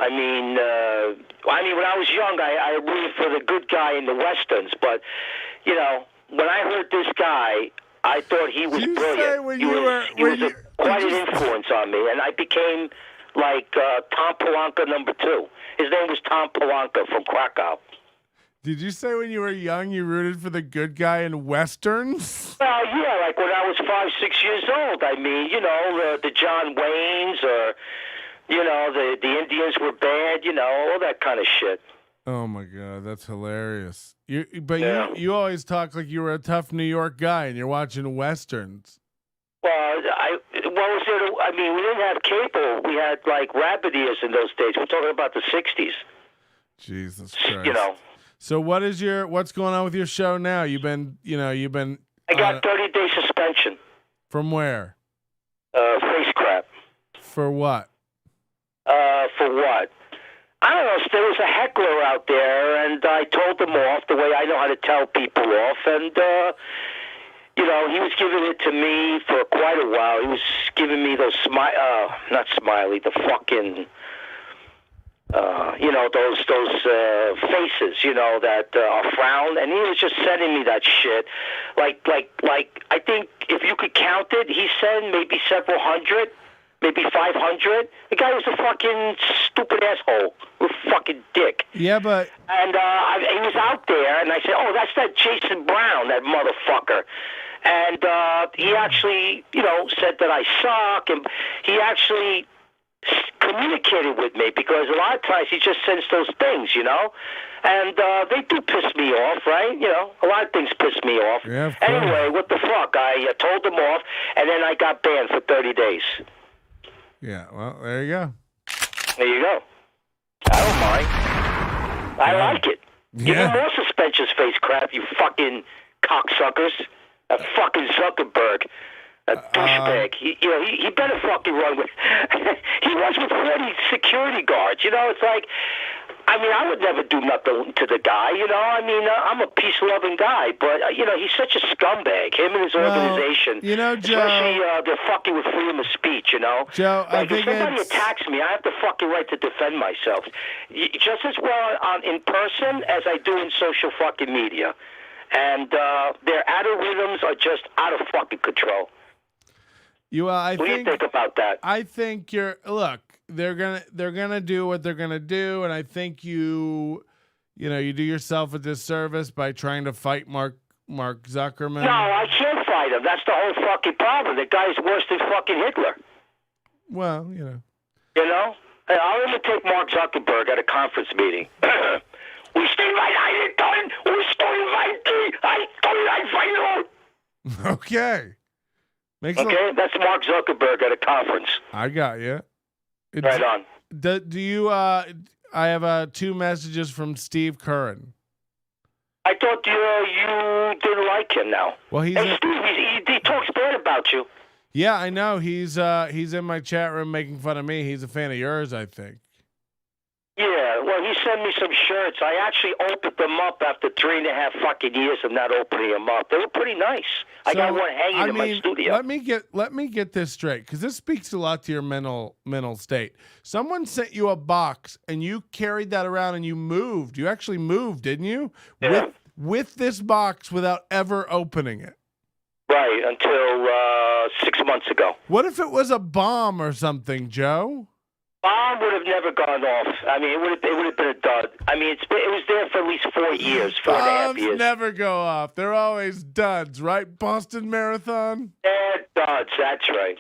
mean, when I was young, I rooted for the good guy in the Westerns, but, when I heard this guy, I thought he was brilliant. He was quite an influence on me, and I became like Tom Polanka number 2. His name was Tom Polanka from Krakow. Did you say when you were young you rooted for the good guy in Westerns? Well, yeah, like when I was 5, 6 years old. I mean, the John Waynes, or, the Indians were bad, all that kind of shit. Oh, my God, that's hilarious. You always talk like you were a tough New York guy and you're watching Westerns. Well, what was it? I mean, we didn't have cable. We had, rabbit ears in those days. We're talking about the 60s. Jesus Christ. So what's going on with your show now? You've been. I got 30-day suspension. From where? Face crap. For what? For what? I don't know. There was a heckler out there, and I told him off the way I know how to tell people off, and he was giving it to me for quite a while. He was giving me those not smiley, the fucking. Those faces, that are frowned, and he was just sending me that shit. Like, I think if you could count it, he sent maybe several hundred, maybe 500. The guy was a fucking stupid asshole, a fucking dick. Yeah, but... And he was out there, and I said, oh, that's that Jason Brown, that motherfucker. And he actually, said that I suck, and he actually communicated with me, because a lot of times he just sends those things, and they do piss me off, right? A lot of things piss me off. Yeah, anyway, what the fuck? I told them off, and then I got banned for 30 days. Yeah, well, there you go. There you go. I don't mind. I like it. Give me more suspensions, face crap, you fucking cocksuckers. That fucking Zuckerberg. A douchebag. He better fucking run with... He runs with 40 security guards. It's like... I mean, I would never do nothing to the guy, I mean, I'm a peace-loving guy, but, he's such a scumbag, him and his organization. Joe... Especially, they're fucking with freedom of speech, Joe, I think if somebody attacks me, I have the fucking right to defend myself. Just as well in person as I do in social fucking media. And their algorithms are just out of fucking control. What do you think about that? I think they're gonna do what they're gonna do, and I think you do yourself a disservice by trying to fight Mark Zuckerman. No, I can't fight him. That's the whole fucking problem. The guy's worse than fucking Hitler. Well, I'll even take Mark Zuckerberg at a conference meeting. We stay right done. We stay right there. Okay. That's Mark Zuckerberg at a conference. I got you. Right on. Do you? I have 2 messages from Steve Curran. I thought you you didn't like him now. Well, Steve, he talks bad about you. Yeah, I know. He's in my chat room making fun of me. He's a fan of yours, I think. Yeah, well, he sent me some shirts. I actually opened them up after 3.5 fucking years of not opening them up. They were pretty nice. I got one hanging in my studio. Let me get this straight, because this speaks a lot to your mental state. Someone sent you a box, and you carried that around, and you moved. You actually moved, didn't you? Yeah. With this box without ever opening it. Right, until 6 months ago. What if it was a bomb or something, Joe? Bomb would have never gone off. I mean, it would have been a dud. I mean, it was there for at least 4 years, 4.5 years. Bombs never go off. They're always duds, right? Boston Marathon? Yeah, duds. That's right.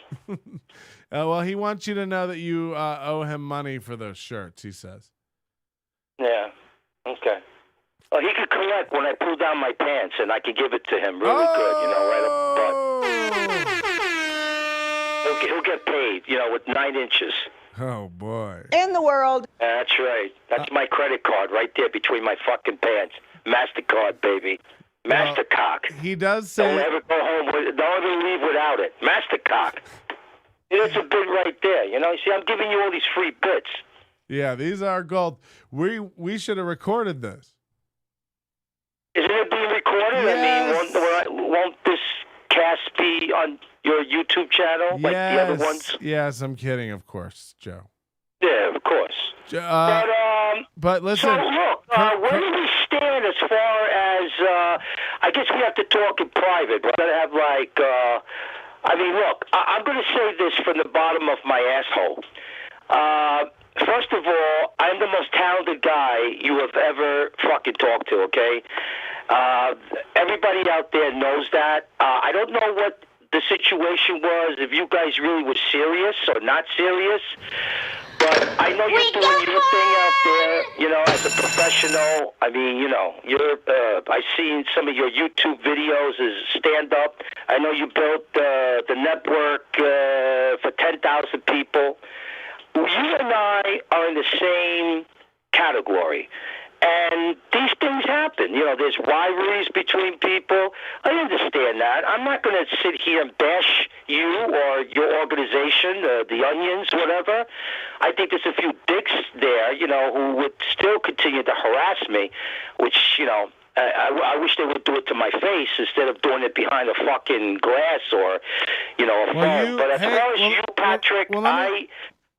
Well, he wants you to know that you owe him money for those shirts, he says. Yeah. Okay. Well, he could collect when I pull down my pants, and I could give it to him really good, right up the butt. He'll get paid, with 9 inches. Oh, boy. In the world. That's right. That's my credit card right there between my fucking pants. MasterCard, baby. Mastercock. He does say... Don't ever go home don't ever leave without it. Mastercock. It's a bit right there, You see, I'm giving you all these free bits. Yeah, these are gold. We should have recorded this. Isn't it being recorded? Yes. I mean, won't this cast be on your YouTube channel like the other ones? Yes, I'm kidding, of course, Joe. Yeah, of course. But listen. So look, where do we stand as far as? I guess we have to talk in private. We're gonna have look, I'm gonna say this from the bottom of my asshole. First of all, I'm the most talented guy you have ever fucking talked to. Okay. Everybody out there knows that. I don't know what the situation was, if you guys really were serious or not serious. But I know you're doing your thing out there, as a professional. I mean, I've seen some of your YouTube videos as stand-up. I know you built the network for 10,000 people. You and I are in the same category. And these things happen. There's rivalries between people. I understand that. I'm not going to sit here and bash you or your organization, the Onions, whatever. I think there's a few dicks there, who would still continue to harass me, which, I wish they would do it to my face instead of doing it behind a fucking glass or, a phone. But as far as you, Patrick,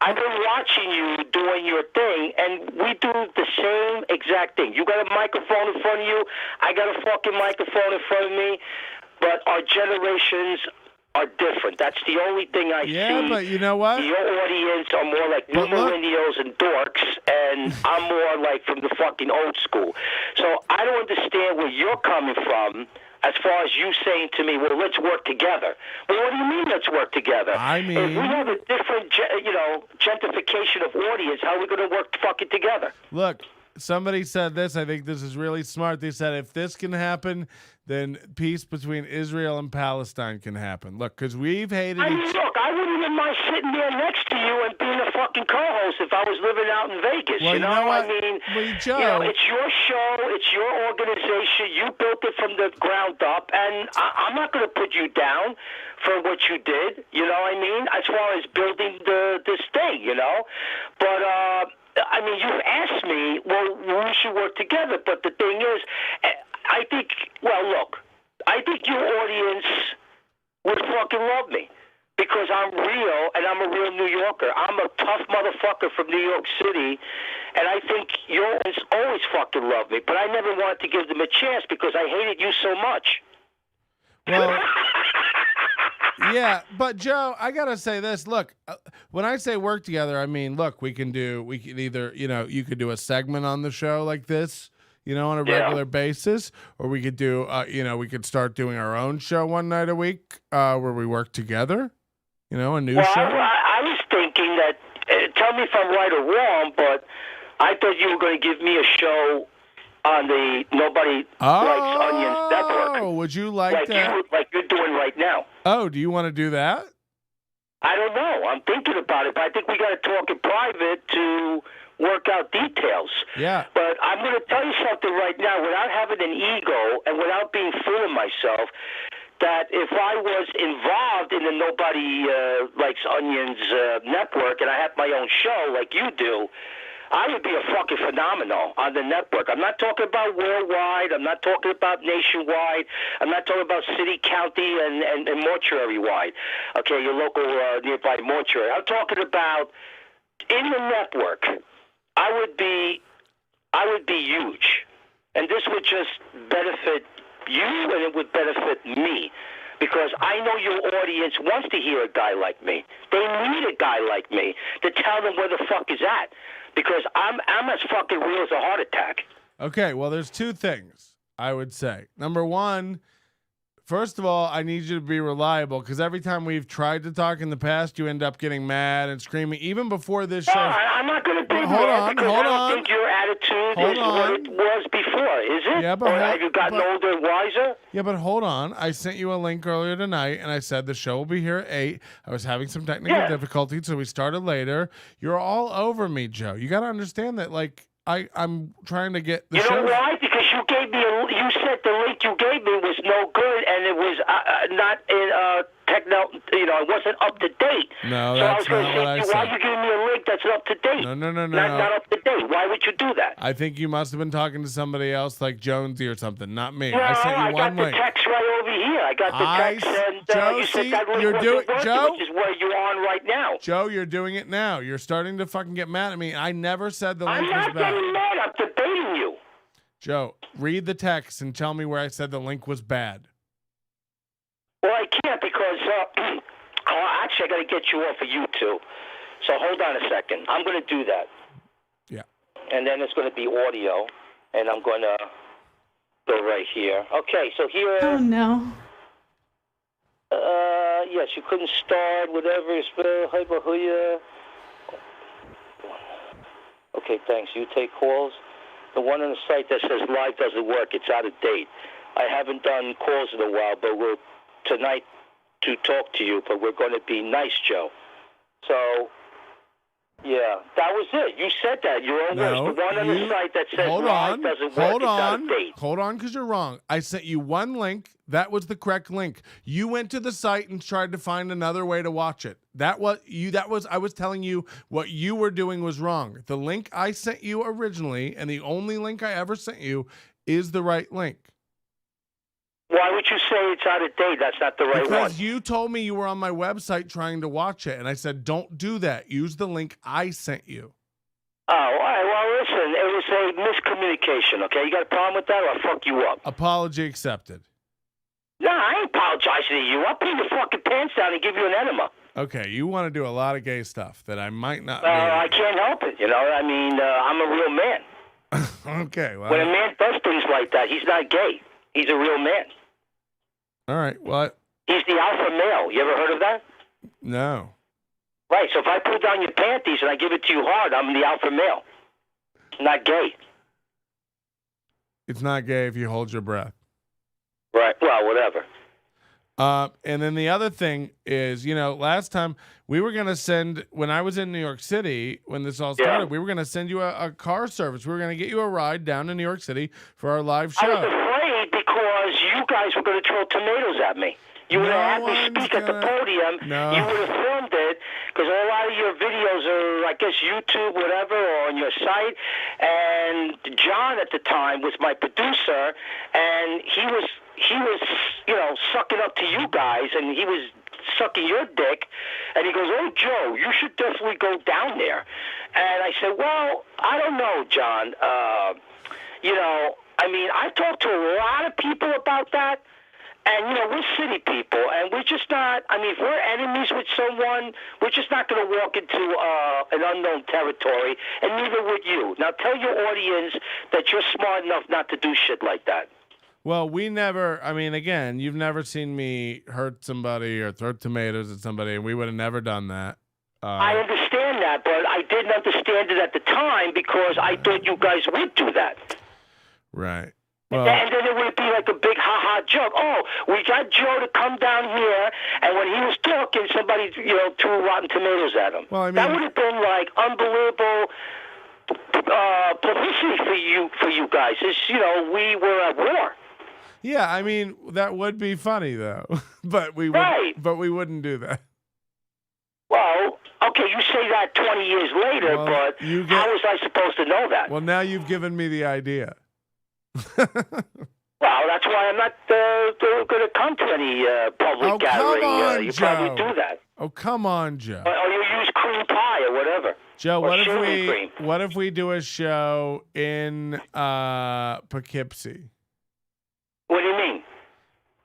I've been watching you doing your thing, and we do the same exact thing. You got a microphone in front of you. I got a fucking microphone in front of me. But our generations are different. That's the only thing I see. Yeah, but you know what? Your audience are more like new millennials and dorks, and I'm more like from the fucking old school. So I don't understand where you're coming from. As far as you saying to me, well, let's work together. Well, what do you mean, let's work together? I mean... If we have a different, gentrification of audience, how are we going to work fucking together? Look, somebody said this. I think this is really smart. They said if this can happen, then peace between Israel and Palestine can happen. Look, because we've hated I wouldn't even mind sitting there next to you and being a fucking co-host if I was living out in Vegas. Well, you know what? I mean, Joe, it's your show, it's your organization. You built it from the ground up, and I'm not going to put you down for what you did. You know what I mean? As far as building this thing, But I mean, you've asked me, well, we should work together. But the thing is, I think your audience would fucking love me. Because I'm real, and I'm a real New Yorker. I'm a tough motherfucker from New York City, and I think you always fucking love me. But I never wanted to give them a chance because I hated you so much. Well, yeah, but Joe, I gotta say this. Look, when I say work together, I mean, look, we can either, you could do a segment on the show like this, on a regular basis, or we could do, we could start doing our own show one night a week where we work together. A new show? I was thinking that, tell me if I'm right or wrong, but I thought you were going to give me a show on the Nobody Likes Onions network. Oh, would you like that? Like you're doing right now. Oh, do you want to do that? I don't know. I'm thinking about it, but I think we got to talk in private to work out details. Yeah. But I'm going to tell you something right now, without having an ego and without being full of myself, that if I was involved in the Nobody Likes Onions network and I had my own show like you do, I would be a fucking phenomenal on the network. I'm not talking about worldwide. I'm not talking about nationwide. I'm not talking about city, county, and mortuary-wide. Okay, your local nearby mortuary. I'm talking about in the network. I would be huge, and this would just benefit you, and it would benefit me. Because I know your audience wants to hear a guy like me. They need a guy like me to tell them where the fuck is at. Because I'm as fucking real as a heart attack. Okay, well, there's two things I would say. Number one, first of all, I need you to be reliable, because every time we've tried to talk in the past, you end up getting mad and screaming. Even before this show. I'm not going to be mad because I don't think your attitude is what it was before, is it? Yeah, but have you gotten older and wiser? Yeah, but hold on. I sent you a link earlier tonight, and I said the show will be here at 8. I was having some technical difficulties, so we started later. You're all over me, Joe. You got to understand that, like, I'm trying to get the show. You know why? Because you gave me you said the link you gave me was no good, and it was not in it wasn't up to date. No, so that's I was not what I say, said. why are you giving me a link that's up to date? No. Not up to date. Why would you do that? I think you must have been talking to somebody else, like Jonesy or something, not me. No, I sent you one got link. the text right over here. I got the text, and Joe, you said see, that link you're wasn't doing, working, Joe? which is where you're on right now. Joe, you're doing it now. You're starting to fucking get mad at me. I never said the link I'm was not bad. getting mad. I'm debating you. Joe, read the text and tell me where I said the link was bad. Well, I can't because actually I got to get you off of YouTube. So hold on a second. I'm going to do that. Yeah. And then it's going to be audio, and I'm going to go right here. Okay, so here. Oh no. Yes, you couldn't start, whatever. Hyperhuya. Okay, thanks. You take calls. The one on the site that says live doesn't work. It's out of date. I haven't done calls in a while, but we're tonight to talk to you, but we're going to be nice, Joe. So, yeah, that was it. You said that. Your own words. The one on the site that says live doesn't work. It's out of date. Hold on, because you're wrong. I sent you one link. That was the correct link. You went to the site and tried to find another way to watch it. I was telling you what you were doing was wrong. The link I sent you originally, and the only link I ever sent you, is the right link. Why would you say it's out of date? That's not the right one. Because you told me you were on my website trying to watch it, and I said, don't do that. Use the link I sent you. Oh, all right. Well, listen, it was a miscommunication, okay? You got a problem with that, or I'll fuck you up? Apology accepted. No, I ain't apologizing to you. I'll put your fucking pants down and give you an enema. Okay, you want to do a lot of gay stuff that I might not do. I can't help it, you know? I mean, I'm a real man. Okay, well. When a man does things like that, he's not gay. He's a real man. All right, well. He's the alpha male. You ever heard of that? No. Right, so if I pull down your panties and I give it to you hard, I'm the alpha male. Not gay. It's not gay if you hold your breath. Right, well, whatever. And then the other thing is, last time we were going to send, when I was in New York City, when this all started, we were going to send you a car service. We were going to get you a ride down to New York City for our live show. I was afraid because you guys were going to throw tomatoes at me. You would have had me speak at the podium. No. You would have filmed it because a lot of your videos are, I guess, YouTube, whatever, or on your site. And John at the time was my producer, and he was sucking up to you guys, and he was sucking your dick. And he goes, "Oh, Joe, you should definitely go down there." And I said, "Well, I don't know, John. I've talked to a lot of people about that. And, we're city people, and we're just not, if we're enemies with someone, we're just not going to walk into an unknown territory, and neither would you. Now, tell your audience that you're smart enough not to do shit like that." Well, we never, again, you've never seen me hurt somebody or throw tomatoes at somebody, and we would have never done that. I understand that, but I didn't understand it at the time because I thought you guys would do that. Right. Well, and then it would be like a big ha-ha joke. Oh, we got Joe to come down here, and when he was talking, somebody, threw rotten tomatoes at him. Well, that would have been like unbelievable publicity for you guys. Is we were at war. Yeah, I mean that would be funny though, but we wouldn't do that. Well, okay, you say that 20 years later, but how was I supposed to know that? Well, now you've given me the idea. Well, that's why I'm not going to come to any public gathering. Come on, you Joe. probably do that. Oh, come on, Joe. Or you use cream pie or whatever. Joe, or cream. What if we do a show in Poughkeepsie? What do you mean?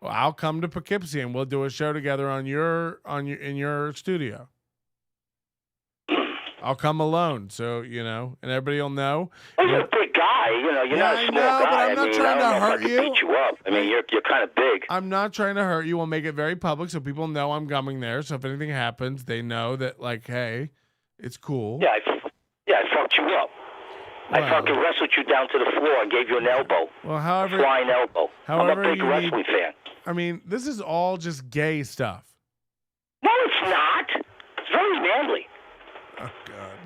Well, I'll come to Poughkeepsie and we'll do a show together in your studio. I'll come alone, so and everybody will know. Well, you're a big guy, You're not a small guy. But I'm not trying to hurt you. Beat you up. I mean, you're kind of big. I'm not trying to hurt you. We'll make it very public so people know I'm coming there. So if anything happens, they know that, like, hey, it's cool. Yeah, I fucked you up. I fucking wrestled you down to the floor and gave you an elbow. Well, a flying elbow. I'm a big wrestling fan. I mean, this is all just gay stuff. No, it's not. It's very manly. Oh, God.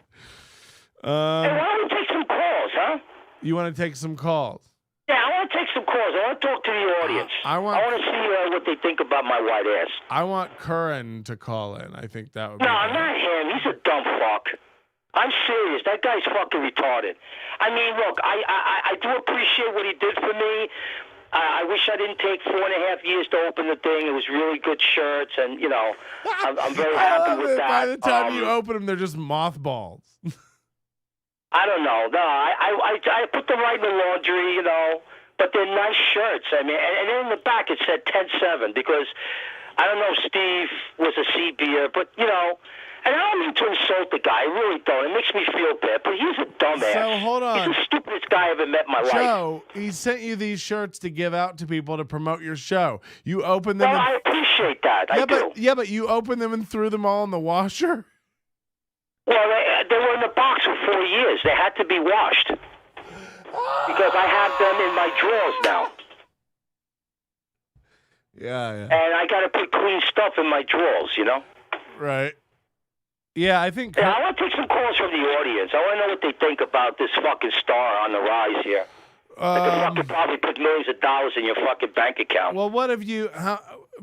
Hey, why don't we take some calls, huh? You want to take some calls? Yeah, I want to take some calls. I want to talk to the audience. I want to see what they think about my white ass. I want Curran to call in. I think that would be No, not him. He's a dumb fuck. I'm serious. That guy's fucking retarded. I mean, look, I do appreciate what he did for me. I wish I didn't take 4.5 years to open the thing. It was really good shirts, and I'm very happy with that. By the time you open them, they're just mothballs. I don't know. No, I put them right in the laundry, but they're nice shirts. I mean, and then in the back it said 10-7 because I don't know if Steve was a sepia, but and I don't mean to insult the guy. I really don't. It makes me feel bad, but he's a dumbass. So hold on. He's the stupidest guy I ever met in my life. Joe, he sent you these shirts to give out to people to promote your show. You opened them. Well, I appreciate that. I do. But you opened them and threw them all in the washer? Well, they were in the box for 4 years. They had to be washed because I have them in my drawers now. Yeah. And I got to put clean stuff in my drawers, Right. Yeah, I think. Yeah, I want to take some calls from the audience. I want to know what they think about this fucking star on the rise here. They could fucking probably put millions of dollars in your fucking bank account. Well, what have you?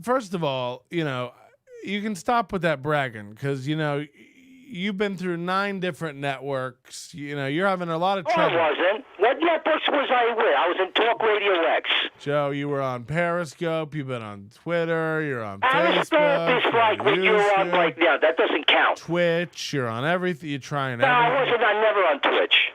First of all, you can stop with that bragging because you've been through 9 different networks. You're having a lot of trouble. I wasn't. What networks was I with? I was in Talk Radio X. Joe, you were on Periscope. You've been on Twitter. You're on Periscope Facebook. Is like what you're on right now. That doesn't count. Twitch. You're on everything. You're trying everything. No, I wasn't. I'm never on Twitch.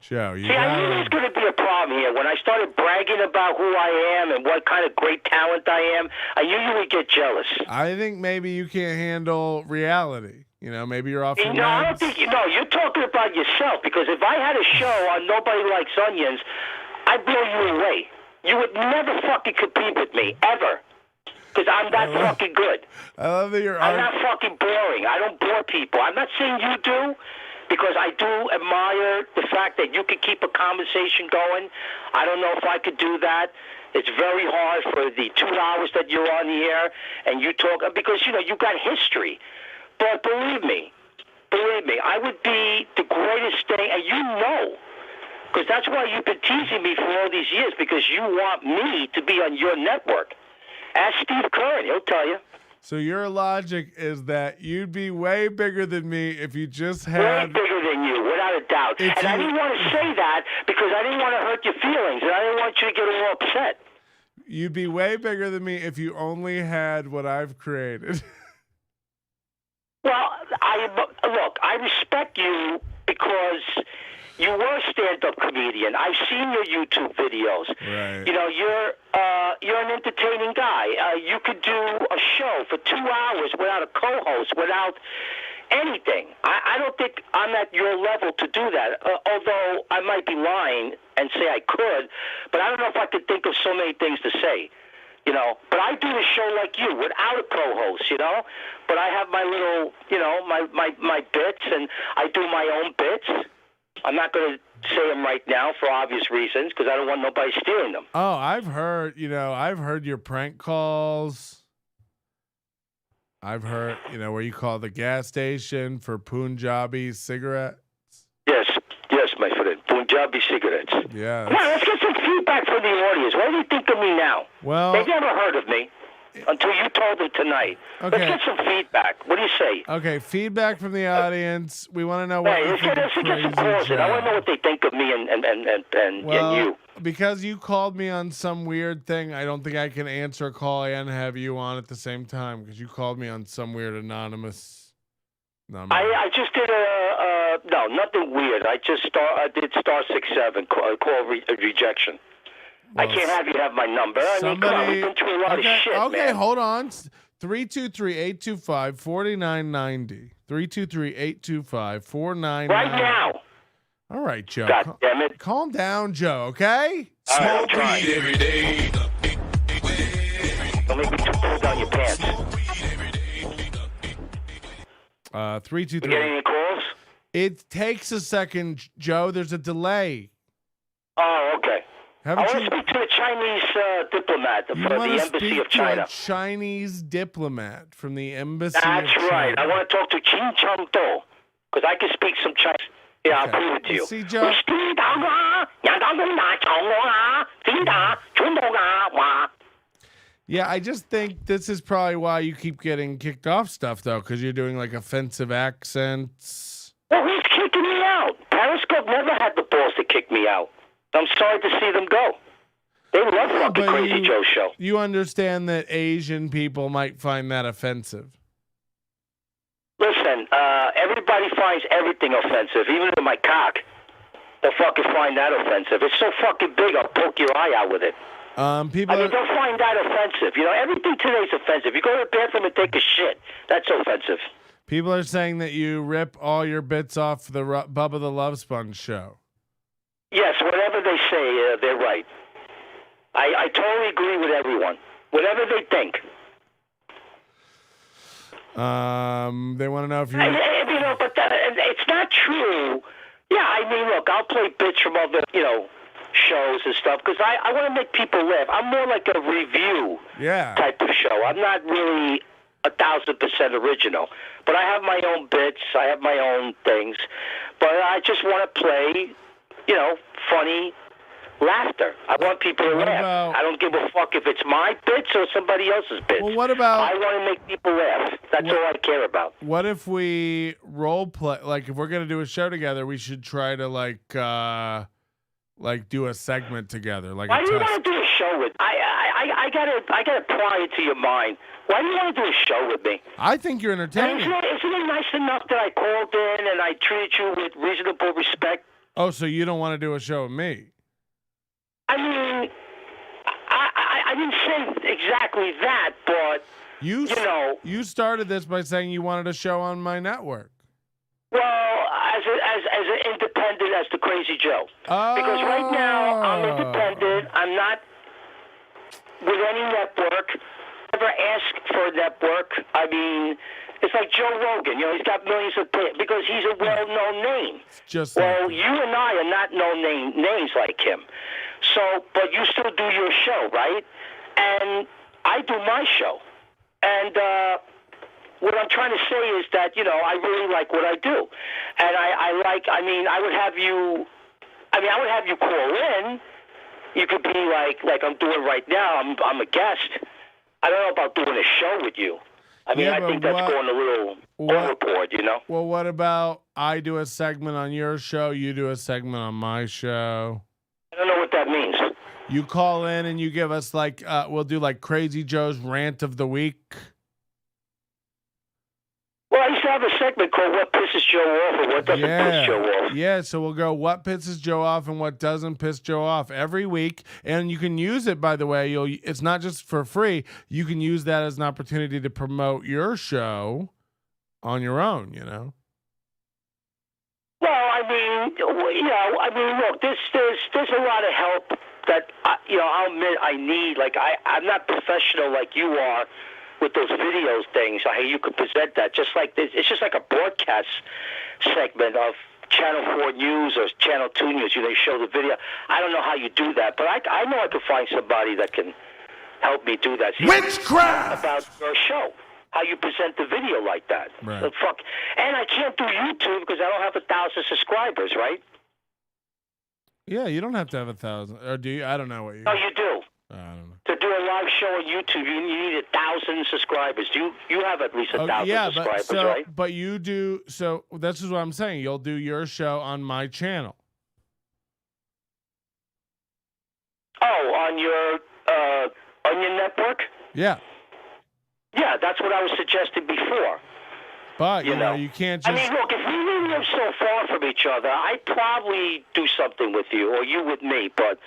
Joe, I knew there was going to be a problem here. When I started bragging about who I am and what kind of great talent I am, I knew you would get jealous. I think maybe you can't handle reality. Maybe you're off your meds. I don't think you're talking about yourself because if I had a show on Nobody Likes Onions, I'd blow you away. You would never fucking compete with me, ever. Because I'm that fucking good. I love that you're I'm not fucking boring. I don't bore people. I'm not saying you do, because I do admire the fact that you can keep a conversation going. I don't know if I could do that. It's very hard for the 2 hours that you're on the air and you talk, because, you got history. But believe me, I would be the greatest thing, and because that's why you've been teasing me for all these years, because you want me to be on your network. Ask Steve Curran, he'll tell you. So your logic is that you'd be way bigger than me if you just had... Way bigger than you, without a doubt. And I didn't want to say that because I didn't want to hurt your feelings, and I didn't want you to get all upset. You'd be way bigger than me if you only had what I've created. Well, I respect you because you were a stand-up comedian. I've seen your YouTube videos. Right. You're an entertaining guy. You could do a show for 2 hours without a co-host, without anything. I don't think I'm at your level to do that, although I might be lying and say I could, but I don't know if I could think of so many things to say. But I do the show like you, without a co-host, But I have my little, my bits, and I do my own bits. I'm not going to say them right now for obvious reasons, because I don't want nobody stealing them. Oh, I've heard your prank calls. I've heard, where you call the gas station for Punjabi cigarettes. Yes, Punjabi cigarettes. Yeah. Come on, let's get some feedback from the audience. What do you think of me now? Well, they've never heard of me until you told them tonight. Okay. Let's get some feedback. What do you say? Okay, feedback from the audience. We want to know what you think of let's get some Crazy calls in. I want to Joe. know what they think of me and you. Because you called me on some weird thing, I don't think I can answer a call and have you on at the same time because you called me on some weird anonymous number. I just did no, nothing weird. I did *67 call rejection. Well, I can't have you have my number. I mean, come on, we've been through a lot of shit, okay, man. hold on. 323-825-4990. 323-825-4990. Right now. All right, Joe. God damn it. Calm down, Joe, okay? Smoke weed every day. Don't make me pull down your pants. 323. You getting any calls? It takes a second, Joe. There's a delay. Oh, okay. I want to speak to the Chinese diplomat from the Embassy of China. A Chinese diplomat from the Embassy That's of China. right. I want to talk to Qin Cheng Do because I can speak some Chinese. Yeah, I'll prove it to you. See, Joe. Yeah, I just think this is probably why you keep getting kicked off stuff, though, because you're doing like offensive accents. Well, who's kicking me out? Periscope never had the balls to kick me out. I'm sorry to see them go. They love fucking Crazy Joe show. You understand that Asian people might find that offensive. Listen, everybody finds everything offensive, even in my cock. They'll fucking find that offensive. It's so fucking big, I'll poke your eye out with it. They'll find that offensive. You know, everything today's offensive. You go to the bathroom and take a shit. That's offensive. People are saying that you rip all your bits off the Bubba the Love Sponge show. Yes, whatever they say, they're right. I totally agree with everyone. Whatever they think. They want to know if you... You know, but it's not true. Yeah, I mean, look, I'll play bits from other, shows and stuff because I want to make people laugh. I'm more like a review type of show. I'm not really 1,000% original, but I have my own bits. I have my own things, but I just want to play, funny laughter. I want people to laugh. I don't give a fuck if it's my bits or somebody else's bits. Well, what about... I want to make people laugh. That's all I care about. What if we role play? Like, if we're going to do a show together, we should try to, do a segment together. Why do you want to do a show with me? I gotta pry into your mind. Why do you want to do a show with me? I think you're entertaining. Isn't it nice enough that I called in and I treated you with reasonable respect? Oh, so you don't want to do a show with me? I mean, I didn't say exactly that, but you started this by saying you wanted a show on my network. Well, as an independent as the Crazy Joe. Oh. Because right now I'm independent. I'm not with any network. Never asked for a network. I mean, it's like Joe Rogan. He's got millions of because he's a well-known name. You and I are not known names like him. So, but you still do your show, right? And I do my show. And what I'm trying to say is that, I really like what I do. And I would have you call in. You could be like I'm doing right now. I'm a guest. I don't know about doing a show with you. I think that's going a little overboard, Well, what about I do a segment on your show, you do a segment on my show? I don't know what that means. You call in and you give us we'll do Crazy Joe's Rant of the Week. Well, I used to have a segment called What Pisses Joe Off and What Doesn't Piss Joe Off. Yeah, so we'll go What Pisses Joe Off and What Doesn't Piss Joe Off every week. And you can use it, by the way. It's not just for free. You can use that as an opportunity to promote your show on your own, Well, look, there's a lot of help that, I'll admit I need. I'm not professional like you are with those videos things. How you could present that just like this. It's just like a broadcast segment of Channel 4 News or Channel 2 News. They show the video. I don't know how you do that, but I know I could find somebody that can help me do that. Witchcraft! About your show. How you present the video like that. Right. So and I can't do YouTube because I don't have 1,000 subscribers, right? Yeah, you don't have to have 1,000. Or do you? I don't know what you. No, you do. I don't know. To do a live show on YouTube, you need 1,000 subscribers. You have at least 1,000 subscribers, right? But you do. So this is what I'm saying. You'll do your show on my channel. Oh, on your network? Yeah. Yeah, that's what I was suggesting before. But you know, you can't just. I mean, look, if we live so far from each other, I'd probably do something with you, or you with me. But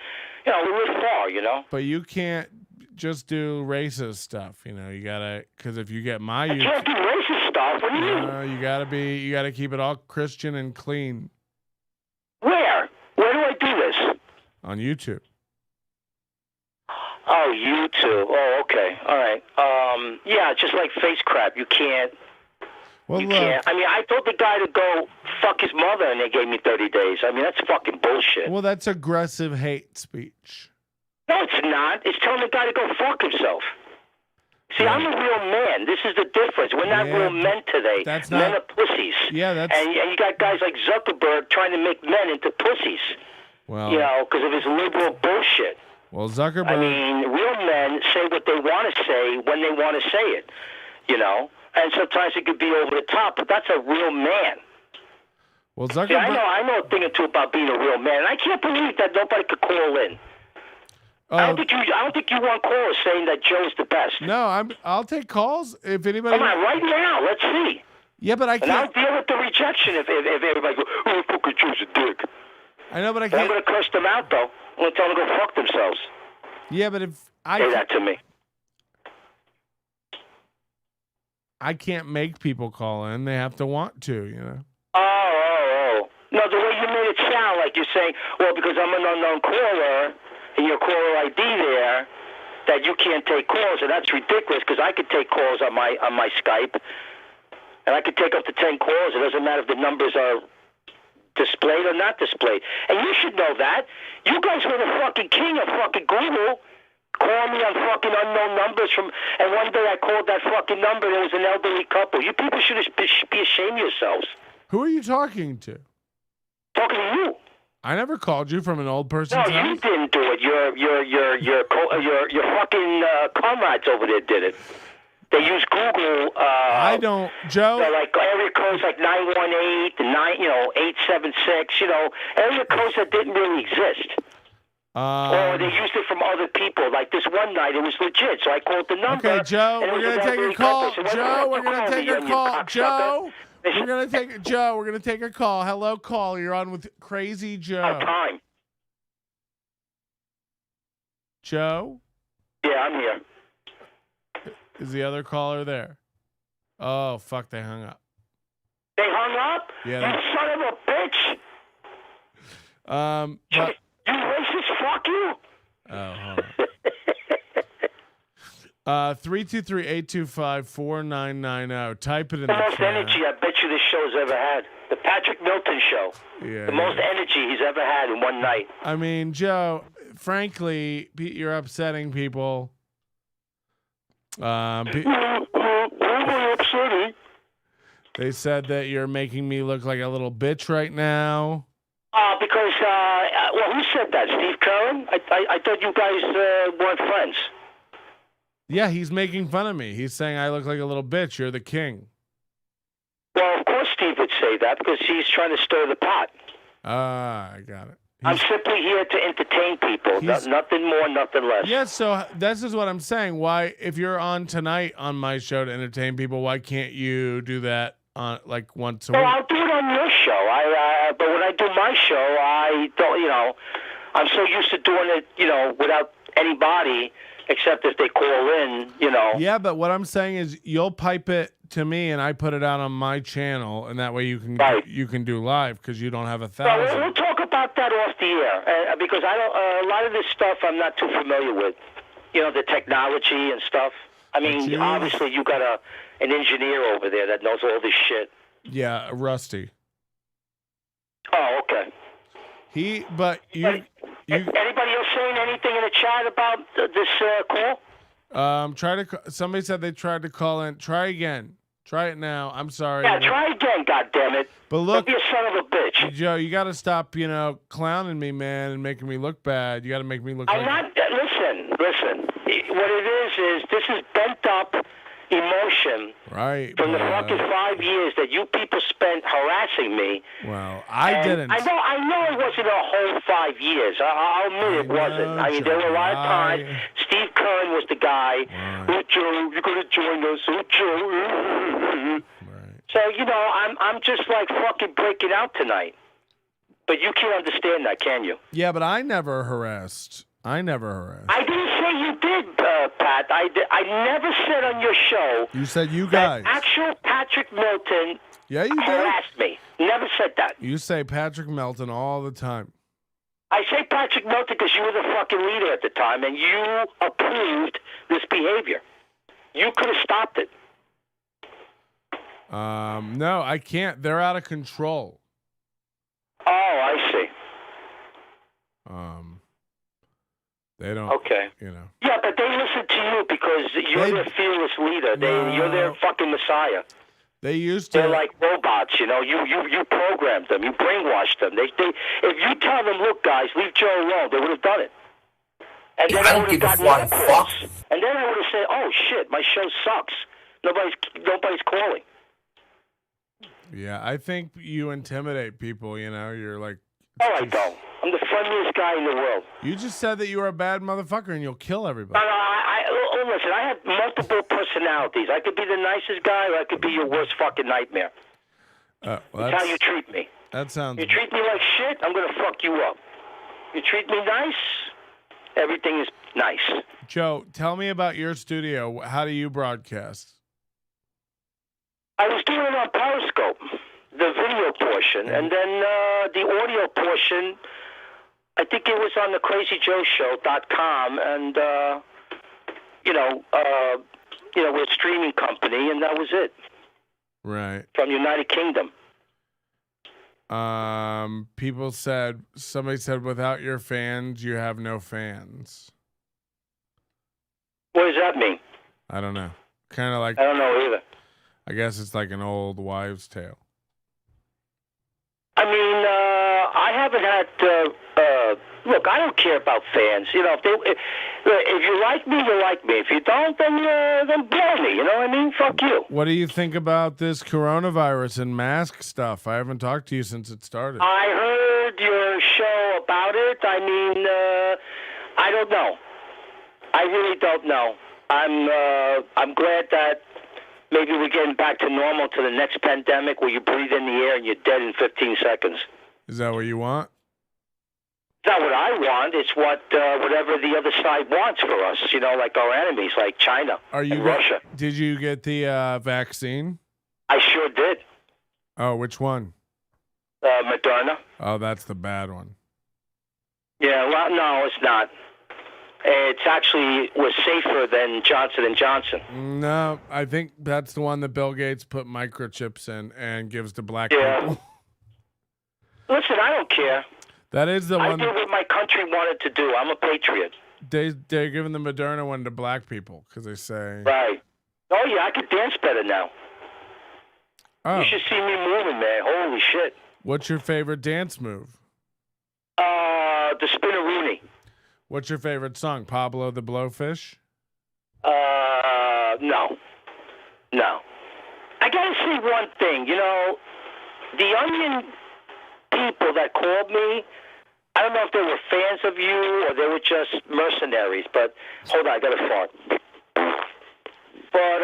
you know, we live far. You know. But you can't just do racist stuff. You know, you gotta, because if you get my, I can't do racist stuff. What do you mean? You gotta keep it all Christian and clean. Where? Where do I do this? On YouTube. Oh, YouTube. Oh, okay. All right. Yeah, just like face crap. You can't. Well, you can't. I mean, I told the guy to go fuck his mother, and they gave me 30 days. I mean, that's fucking bullshit. Well, that's aggressive hate speech. No, it's not. It's telling the guy to go fuck himself. See, I'm a real man. This is the difference. We're not real men today. Men are pussies. Yeah, and you got guys like Zuckerberg trying to make men into pussies. Well, you know, because of his liberal bullshit. Well, Zuckerberg. I mean, real men say what they want to say when they want to say it. You know, and sometimes it could be over the top, but that's a real man. Well, Zuckerberg. See, I know a thing or two about being a real man, and I can't believe that nobody could call in. I don't think you want callers saying that Joe's the best. No, I'll take calls if anybody. Come on, right now. Let's see. Yeah, but I can't. And I'll deal with the rejection if everybody goes, oh, fucking Joe's a dick. I know, but I can't. I'm going to curse them out, though. I'm going to tell them to go fuck themselves. Yeah, but if I say that to me. I can't make people call in. They have to want to, you know. Oh. No, the way you made it sound like you're saying, well, because I'm an unknown caller and your caller ID there, that you can't take calls, and that's ridiculous because I could take calls on my Skype, and I could take up to 10 calls. It doesn't matter if the numbers are displayed or not displayed. And you should know that. You guys were the fucking king of fucking Google. Calling me on fucking unknown numbers and one day I called that fucking number and it was an elderly couple. You people should be ashamed of yourselves. Who are you talking to? Talking to you. I never called you from an old person's house. No, you didn't do it. Your fucking comrades over there did it. They use Google. I don't, Joe. Like area codes like 918 and 876. You know, area codes that didn't really exist. Or they used it from other people. Like this one night, it was legit. So I called the number. Okay, Joe, we're gonna take a call. Joe, we're gonna take a call. Joe, we're gonna take a call. Hello, call. You're on with Crazy Joe. Time. Joe. Yeah, I'm here. Is the other caller there? Oh, fuck, they hung up. They hung up? Yeah. You son of a bitch. But, you racist, fuck you. Oh, hold on. 323-825-4990. Type it in the chat. The most energy I bet you this show's ever had. The Patrick Milton show. Yeah. The most energy he's ever had in one night. I mean, Joe, frankly, you're upsetting people. Upsetting. They said that you're making me look like a little bitch right now. Because, who said that? Steve Curran? I thought you guys weren't friends. Yeah, he's making fun of me. He's saying I look like a little bitch. You're the king. Well, of course Steve would say that because he's trying to stir the pot. I got it. I'm simply here to entertain people. Nothing more, nothing less. Yeah, so this is what I'm saying. Why, if you're on tonight on my show to entertain people, why can't you do that on like once a week? Well, I'll do it on your show. But when I do my show, I don't. You know, I'm so used to doing it. You know, without anybody except if they call in. You know. Yeah, but what I'm saying is you'll pipe it to me and I put it out on my channel, and that way you can do live because you don't have 1,000. Well, we'll talk about that off the air because I don't. A lot of this stuff I'm not too familiar with. You know, the technology and stuff. I mean, obviously you got an engineer over there that knows all this shit. Yeah, Rusty. Oh, okay. But anybody else saying anything in the chat about this call? Somebody said they tried to call in. Try again. Try it now. I'm sorry. Yeah, try again, goddammit. But look, don't be a son of a bitch. Joe, you got to stop, clowning me, man, and making me look bad. You got to make me look. I'm not. Listen. What it is this is bent up emotion. Right. From the fucking 5 years that you people spent harassing me. Well, I didn't. I know it wasn't a whole 5 years. I'll admit it wasn't. I mean, there were a lot of times. Steve Curran was the guy. Right. Oh, Joe, you're gonna join us. Oh, Joe. Right. So I'm just like fucking breaking out tonight. But you can't understand that, can you? Yeah, but I never harassed. I didn't say you did, Pat. I never said on your show. You said you guys. That actual Patrick Milton. Yeah, you did. Harassed me. Never said that. You say Patrick Melton all the time. I say Patrick Milton because you were the fucking leader at the time, and you approved this behavior. You could have stopped it. No, I can't. They're out of control. Oh, I see. They don't. Okay. Yeah, but they listen to you because you're their fearless leader. You're their fucking messiah. They used to. They're like robots, You programmed them. You brainwashed them. If you tell them, look, guys, leave Joe alone, they would have done it. And then I would have gotten reports. And then I would have said, oh shit, my show sucks. Nobody's calling. Yeah, I think you intimidate people. You're like. Oh, I don't. I'm the friendliest guy in the world. You just said that you were a bad motherfucker and you'll kill everybody. Listen, I have multiple personalities. I could be the nicest guy, or I could be your worst fucking nightmare. That's how you treat me. That sounds. You treat me like shit, I'm gonna fuck you up. You treat me nice, everything is nice. Joe, tell me about your studio. How do you broadcast? I was doing it on Periscope, the video portion, and then the audio portion. I think it was on the CrazyJoeShow.com, and we're a streaming company, and that was it. Right. From United Kingdom. Somebody said, without your fans, you have no fans. What does that mean? I don't know. Kind of like. I don't know either. I guess it's like an old wives' tale. I mean, I haven't had. Look, I don't care about fans. If you like me, you like me. If you don't, then blow me. You know what I mean? Fuck you. What do you think about this coronavirus and mask stuff? I haven't talked to you since it started. I heard your show about it. I mean, I don't know. I really don't know. I'm glad that maybe we're getting back to normal to the next pandemic where you breathe in the air and you're dead in 15 seconds. Is that what you want? It's not what I want. It's whatever the other side wants for us, like our enemies, like China and Russia. Did you get the vaccine? I sure did. Oh, which one? Moderna. Oh, that's the bad one. Yeah, well, no, it's not. It's actually was safer than Johnson & Johnson. No, I think that's the one that Bill Gates put microchips in and gives to black people. Listen, I don't care. That is the one. I did what my country wanted to do. I'm a patriot. They're giving the Moderna one to black people because they say. Right. Oh, yeah, I could dance better now. Oh. You should see me moving, man. Holy shit. What's your favorite dance move? The Spinneroonie. What's your favorite song? Pablo the Blowfish? No. I gotta say one thing. The Onion people that called me, I don't know if they were fans of you or they were just mercenaries, but hold on, I gotta fart. But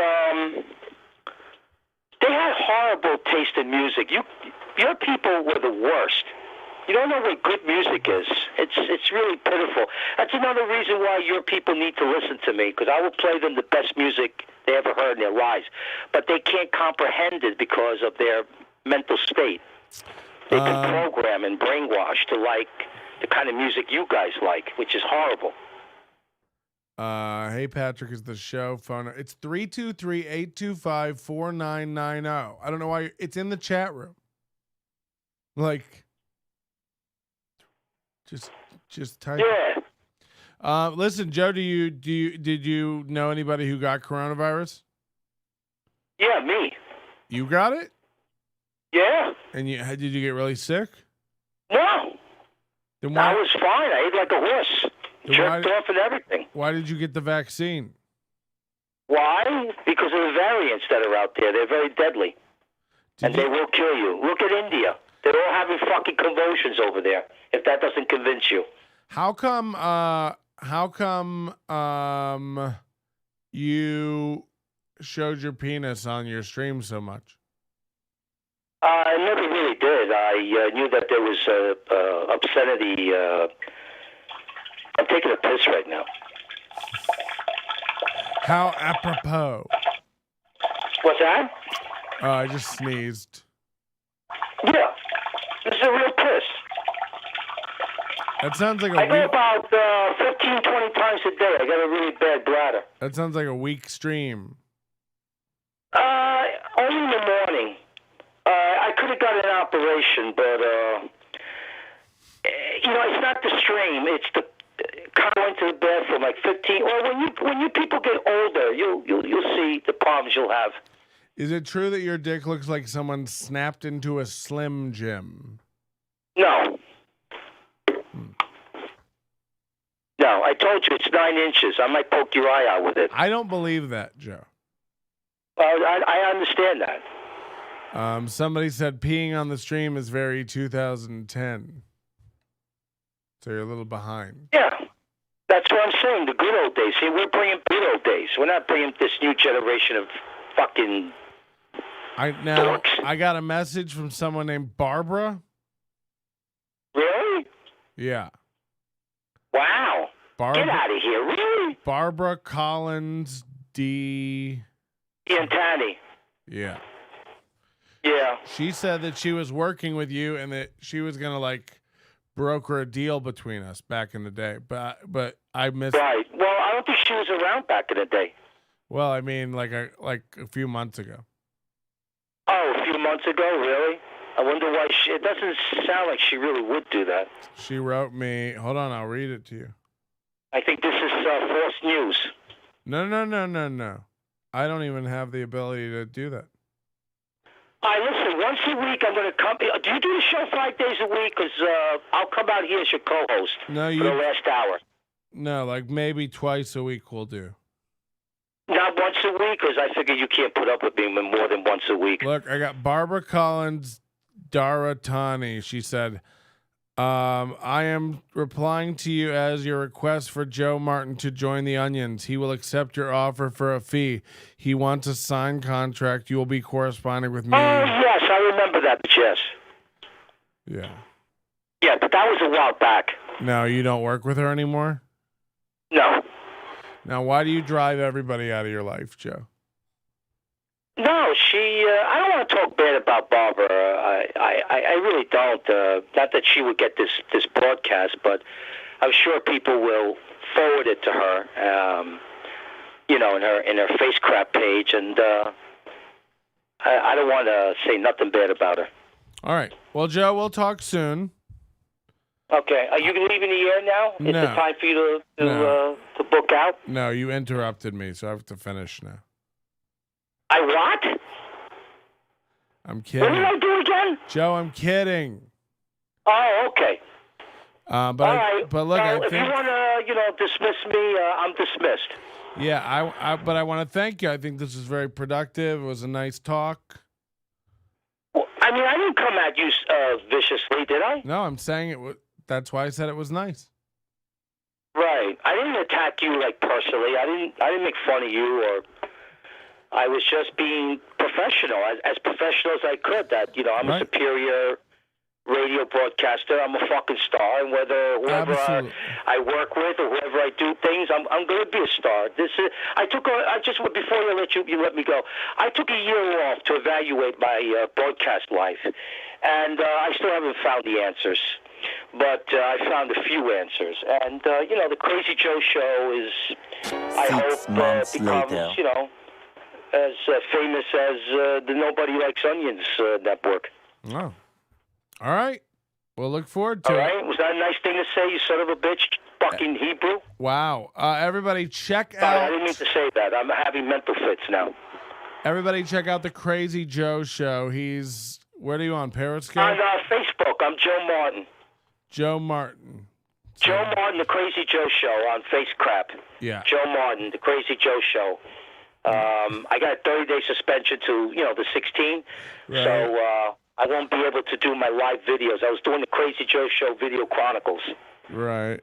they had horrible taste in music. Your people were the worst. You don't know what good music is. It's really pitiful. That's another reason why your people need to listen to me, because I will play them the best music they ever heard in their lives. But they can't comprehend it because of their mental state. They've been programmed and brainwashed to like the kind of music you guys like, which is horrible. Hey, Patrick, is the show phone? It's 323-825-4990. I don't know why it's in the chat room. Like, just type. Yeah. Listen, Joe, did you know anybody who got coronavirus? Yeah, me. You got it? Yeah. And did you get really sick? No. Then I was fine. I ate like a horse. Jerked off and everything. Why did you get the vaccine? Why? Because of the variants that are out there. They're very deadly. They will kill you. Look at India. They're all having fucking convulsions over there, if that doesn't convince you. How come you showed your penis on your stream so much? I never really did. I knew that there was obscenity. I'm taking a piss right now. How apropos. What's that? I just sneezed. Yeah. This is a real piss. That sounds like I go about 15, 20 times a day. I got a really bad bladder. That sounds like a weak stream. Only in the morning. I could have got an operation, but it's not the stream. It's the going to the bathroom like 15. Or when you people get older, you'll see the problems you'll have. Is it true that your dick looks like someone snapped into a Slim Jim? No. No, I told you it's 9 inches. I might poke your eye out with it. I don't believe that, Joe. I understand that. Somebody said peeing on the stream is very 2010. So you're a little behind. Yeah. That's what I'm saying, the good old days. See, we're bringing good old days. We're not bringing this new generation of fucking dorks. I got a message from someone named Barbara. Really? Yeah. Wow. Get out of here, really? Barbara Collins D. Iantani. Yeah. Yeah. She said that she was working with you and that she was going to broker a deal between us back in the day. But I missed. Right. Well, I don't think she was around back in the day. Well, I mean, like a few months ago. Oh, a few months ago, really? I wonder why it doesn't sound like she really would do that. She wrote me. Hold on, I'll read it to you. I think this is false news. No. I don't even have the ability to do that. Listen, once a week I'm going to come. Do you do the show 5 days a week? Because I'll come out here as your co-host for the last hour. No, maybe twice a week we'll do. Not once a week? Because I figure you can't put up with me more than once a week. Look, I got Barbara Collins Daratani. She said, I am replying to you as your request for Joe Martin to join the Onions. He will accept your offer for a fee. He wants a signed contract. You will be corresponding with me. Oh, yes, I remember that, yes. Yeah. Yeah, but that was a while back. No, you don't work with her anymore? No. Now, why do you drive everybody out of your life, Joe? No, I don't want to talk bad about Barbara. I really don't. Not that she would get this broadcast, but I'm sure people will forward it to her, in her face crap page, and I don't want to say nothing bad about her. All right. Well, Joe, we'll talk soon. Okay. Are you leaving the air now? No. Is it time for you to book out? No, you interrupted me, so I have to finish now. I what? I'm kidding. What did I do again? Joe, I'm kidding. Oh, okay. But all right. But look, I if think you want to, dismiss me, I'm dismissed. Yeah, but I want to thank you. I think this is very productive. It was a nice talk. Well, I mean, I didn't come at you viciously, did I? No, I'm saying it was. That's why I said it was nice. Right. I didn't attack you personally. I didn't make fun of you, or I was just being professional, as professional as I could. That I'm a superior radio broadcaster. I'm a fucking star, and whoever I work with or whoever I do things, I'm going to be a star. Before you let me go, I took a year off to evaluate my broadcast life, and I still haven't found the answers. But I found a few answers, and the Crazy Joe show is, I hope, becomes as famous as the Nobody Likes Onions network. Oh. All right. We'll look forward to it. All right. Was that a nice thing to say, you son of a bitch, fucking Hebrew? Wow. Everybody check out. I didn't mean to say that. I'm having mental fits now. Everybody check out the Crazy Joe Show. Where are you on, Periscope? On Facebook, I'm Joe Martin. Joe Martin. Joe Martin, the Crazy Joe Show on FaceCrap. Yeah. Joe Martin, the Crazy Joe Show. I got a 30-day suspension to, the 16th. Right. So I won't be able to do my live videos. I was doing the Crazy Joe Show Video Chronicles. Right.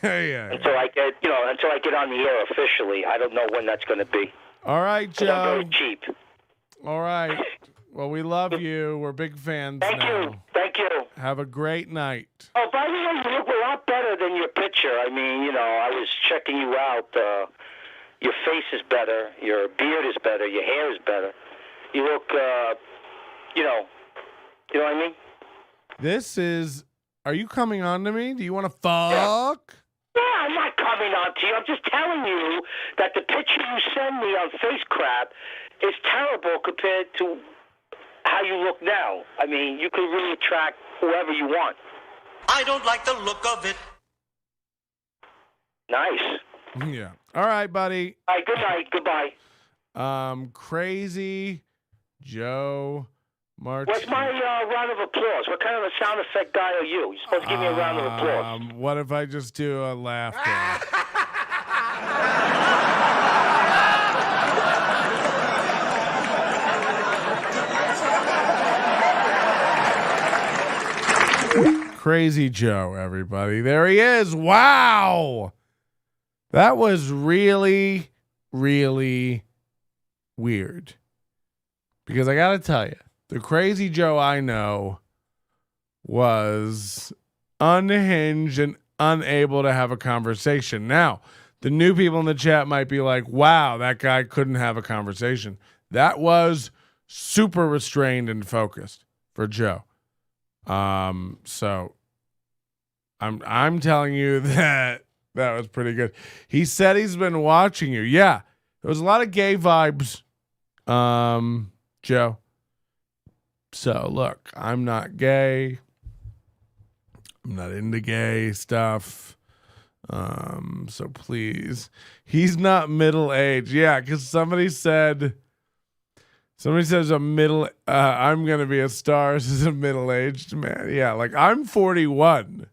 Yeah. Until I get on the air officially. I don't know when that's going to be. All right, Joe. I'm very cheap. All right. Well, we love you. We're big fans Thank now. you. Thank you. Have a great night. Oh, by the way, you look a lot better than your picture. I mean, I was checking you out. Your face is better. Your beard is better. Your hair is better. You look, you know what I mean? Are you coming on to me? Do you want to fuck? Yeah, I'm not coming on to you. I'm just telling you that the picture you send me on FaceCrap is terrible compared to how you look now. I mean, you can really attract whoever you want. I don't like the look of it. Nice. Yeah. All right, buddy. All right, good night. Goodbye. Crazy Joe Martin. What's my round of applause? What kind of a sound effect guy are you? You're supposed to give me a round of applause. What if I just do a laughter? Crazy Joe, everybody. There he is. Wow. That was really, really weird. Because I got to tell you, the Crazy Joe I know was unhinged and unable to have a conversation. Now, the new people in the chat might be like, wow, that guy couldn't have a conversation. That was super restrained and focused for Joe. So I'm telling you that was pretty good. He said he's been watching you. Yeah. There was a lot of gay vibes, Joe. So look, I'm not gay. I'm not into gay stuff. So please, he's not middle-aged. Yeah. Cause somebody says I'm going to be a star. This is a middle-aged man. Yeah. Like I'm 41,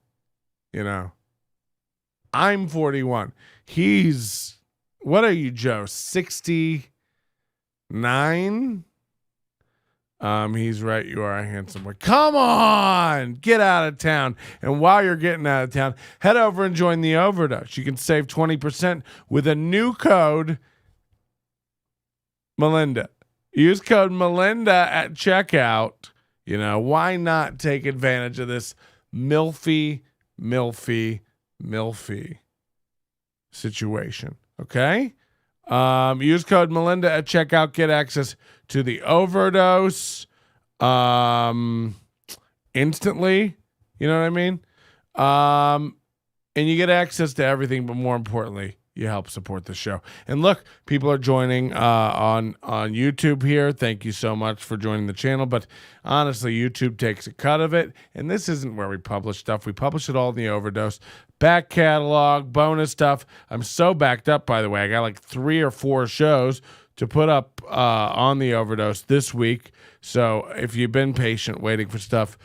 I'm 41. What are you, Joe? 69? He's right. You are a handsome boy. Come on, get out of town. And while you're getting out of town, head over and join the Overdose. You can save 20% with a new code, Melinda. Use code Melinda at checkout. Why not take advantage of this milfy situation? Okay. Use code Melinda at checkout. Get access to the Overdose instantly. You know what I mean? And you get access to everything, but more importantly, you help support the show. And look, people are joining on YouTube here. Thank you so much for joining the channel. But honestly, YouTube takes a cut of it. And this isn't where we publish stuff. We publish it all in the Overdose. Back catalog, bonus stuff. I'm so backed up, by the way. I got like 3 or 4 shows to put up on the Overdose this week. So if you've been patient waiting for stuff,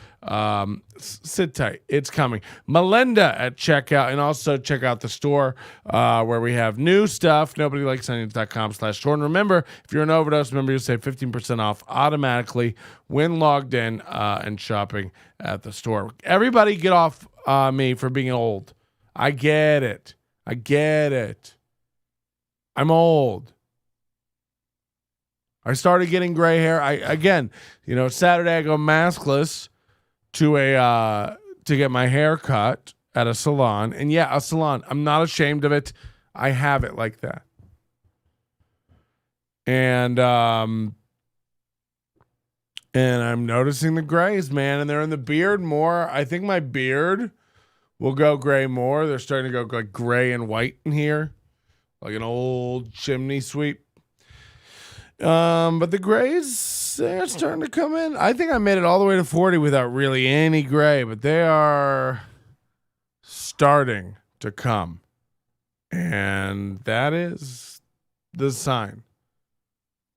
sit tight. It's coming. Melinda at checkout, and also check out the store where we have new stuff. NobodyLikesOnions.com/store. And remember, if you're an Overdose member, you'll save 15% off automatically when logged in and shopping at the store. Everybody get off me for being old. I get it. I'm old. I started getting gray hair. Saturday I go maskless to get my hair cut at a salon. And yeah, a salon. I'm not ashamed of it. I have it like that. And I'm noticing the grays, man, and they're in the beard more. I think my beard will go gray more. They're starting to go like gray and white in here, like an old chimney sweep. But the grays, they're starting to come in. I think I made it all the way to 40 without really any gray, but they are starting to come. And that is the sign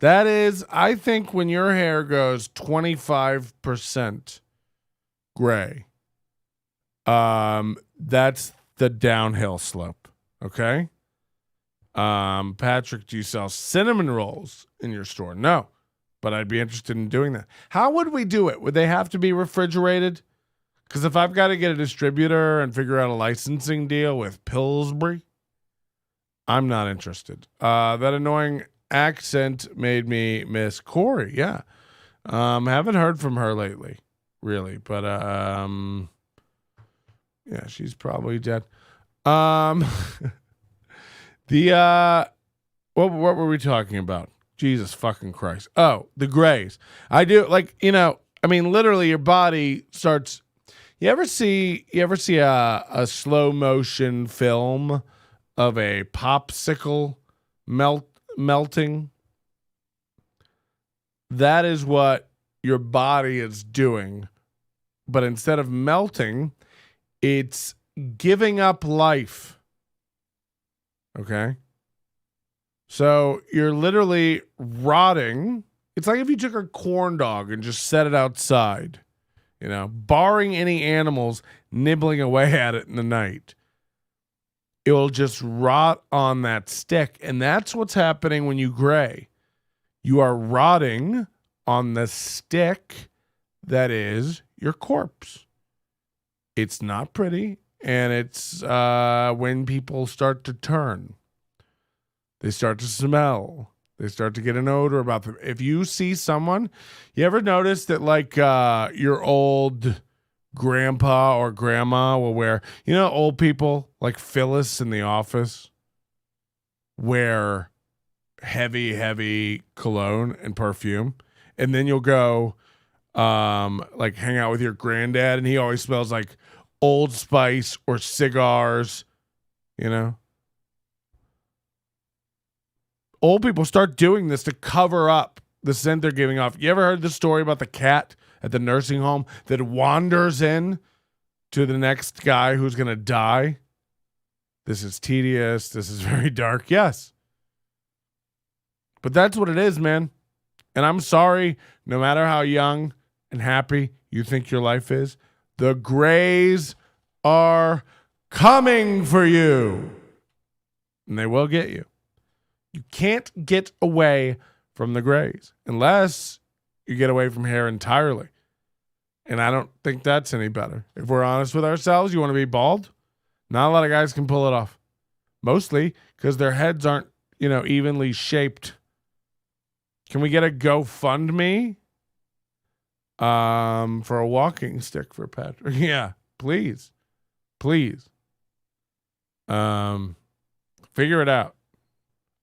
That is, I think when your hair goes 25% gray, that's the downhill slope. Okay. Patrick, do you sell cinnamon rolls in your store? No, but I'd be interested in doing that. How would we do it? Would they have to be refrigerated? Because if I've got to get a distributor and figure out a licensing deal with Pillsbury, I'm not interested. That annoying accent made me miss Corey. Yeah. Haven't heard from her lately, really. But yeah, she's probably dead. What were we talking about? Jesus fucking Christ. Oh, the grays. I do literally your body starts. You ever see a slow motion film of a popsicle melting? That is what your body is doing. But instead of melting, it's giving up life. Okay? So you're literally rotting. It's like if you took a corn dog and just set it outside, barring any animals nibbling away at it in the night. It will just rot on that stick. And that's what's happening when you gray. You are rotting on the stick that is your corpse. It's not pretty. And it's when people start to turn. They start to smell. They start to get an odor about them. If you see someone, you ever notice that your old grandpa or grandma will wear, old people like Phyllis in The Office wear heavy cologne and perfume. And then you'll go hang out with your granddad and he always smells like Old Spice or cigars, Old people start doing this to cover up the scent they're giving off. You ever heard the story about the cat at the nursing home that wanders in to the next guy who's going to die? This is tedious. This is very dark. Yes. But that's what it is, man. And I'm sorry, no matter how young and happy you think your life is, the grays are coming for you. And they will get you. You can't get away from the grays unless you get away from hair entirely. And I don't think that's any better. If we're honest with ourselves, you want to be bald? Not a lot of guys can pull it off. Mostly because their heads aren't, evenly shaped. Can we get a GoFundMe for a walking stick for Patrick? Yeah, please. Please. Figure it out.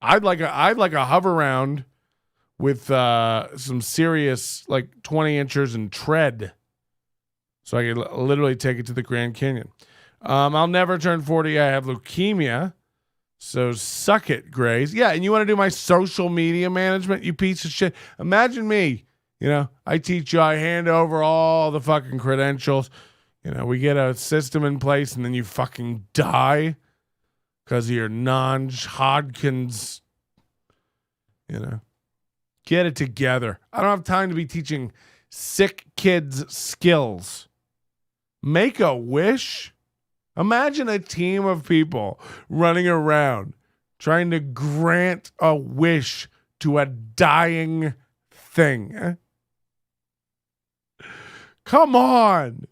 I'd like a hover round with some serious 20 inches and tread, so I could literally take it to the Grand Canyon. I'll never turn 40. I have leukemia, so suck it, Grays. Yeah, and you want to do my social media management, you piece of shit? Imagine me. I teach you. I hand over all the fucking credentials. We get a system in place, and then you fucking die. Because of your non-Hodgkin's, Get it together. I don't have time to be teaching sick kids skills. Make a wish. Imagine a team of people running around trying to grant a wish to a dying thing. Come on.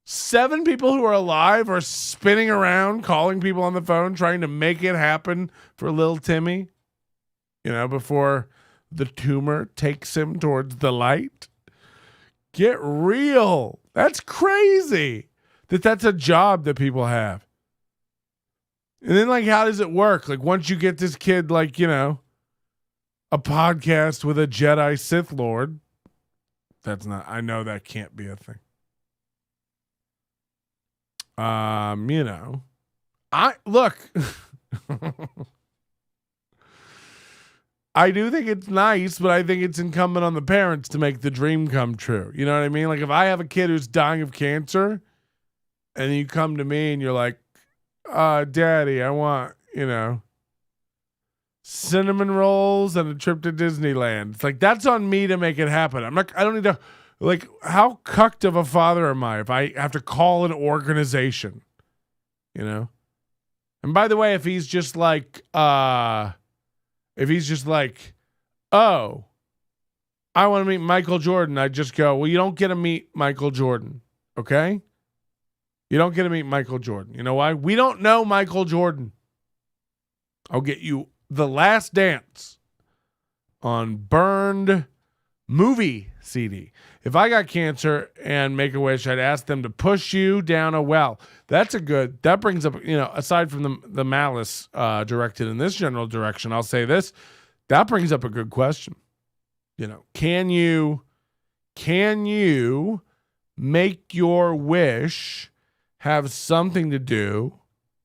7 people who are alive are spinning around, calling people on the phone, trying to make it happen for little Timmy, before the tumor takes him towards the light. Get real. That's crazy that's a job that people have. And then, how does it work? Once you get this kid, a podcast with a Jedi Sith Lord, I know that can't be a thing. I look. I do think it's nice, but I think it's incumbent on the parents to make the dream come true. You know what I mean? If I have a kid who's dying of cancer and you come to me and you're like, Daddy, I want, cinnamon rolls and a trip to Disneyland. It's like, that's on me to make it happen. I don't need to, like, how cucked of a father am I if I have to call an organization, you know? And by the way, if he's just like, oh, I want to meet Michael Jordan, I just go, well, you don't get to meet Michael Jordan, okay? You don't get to meet Michael Jordan. You know why? We don't know Michael Jordan. I'll get you The Last Dance on burned movie CD. If I got cancer and Make-A-Wish, I'd ask them to push you down a well. That brings up, aside from the malice directed in this general direction, I'll say this. That brings up a good question. Can you make your wish have something to do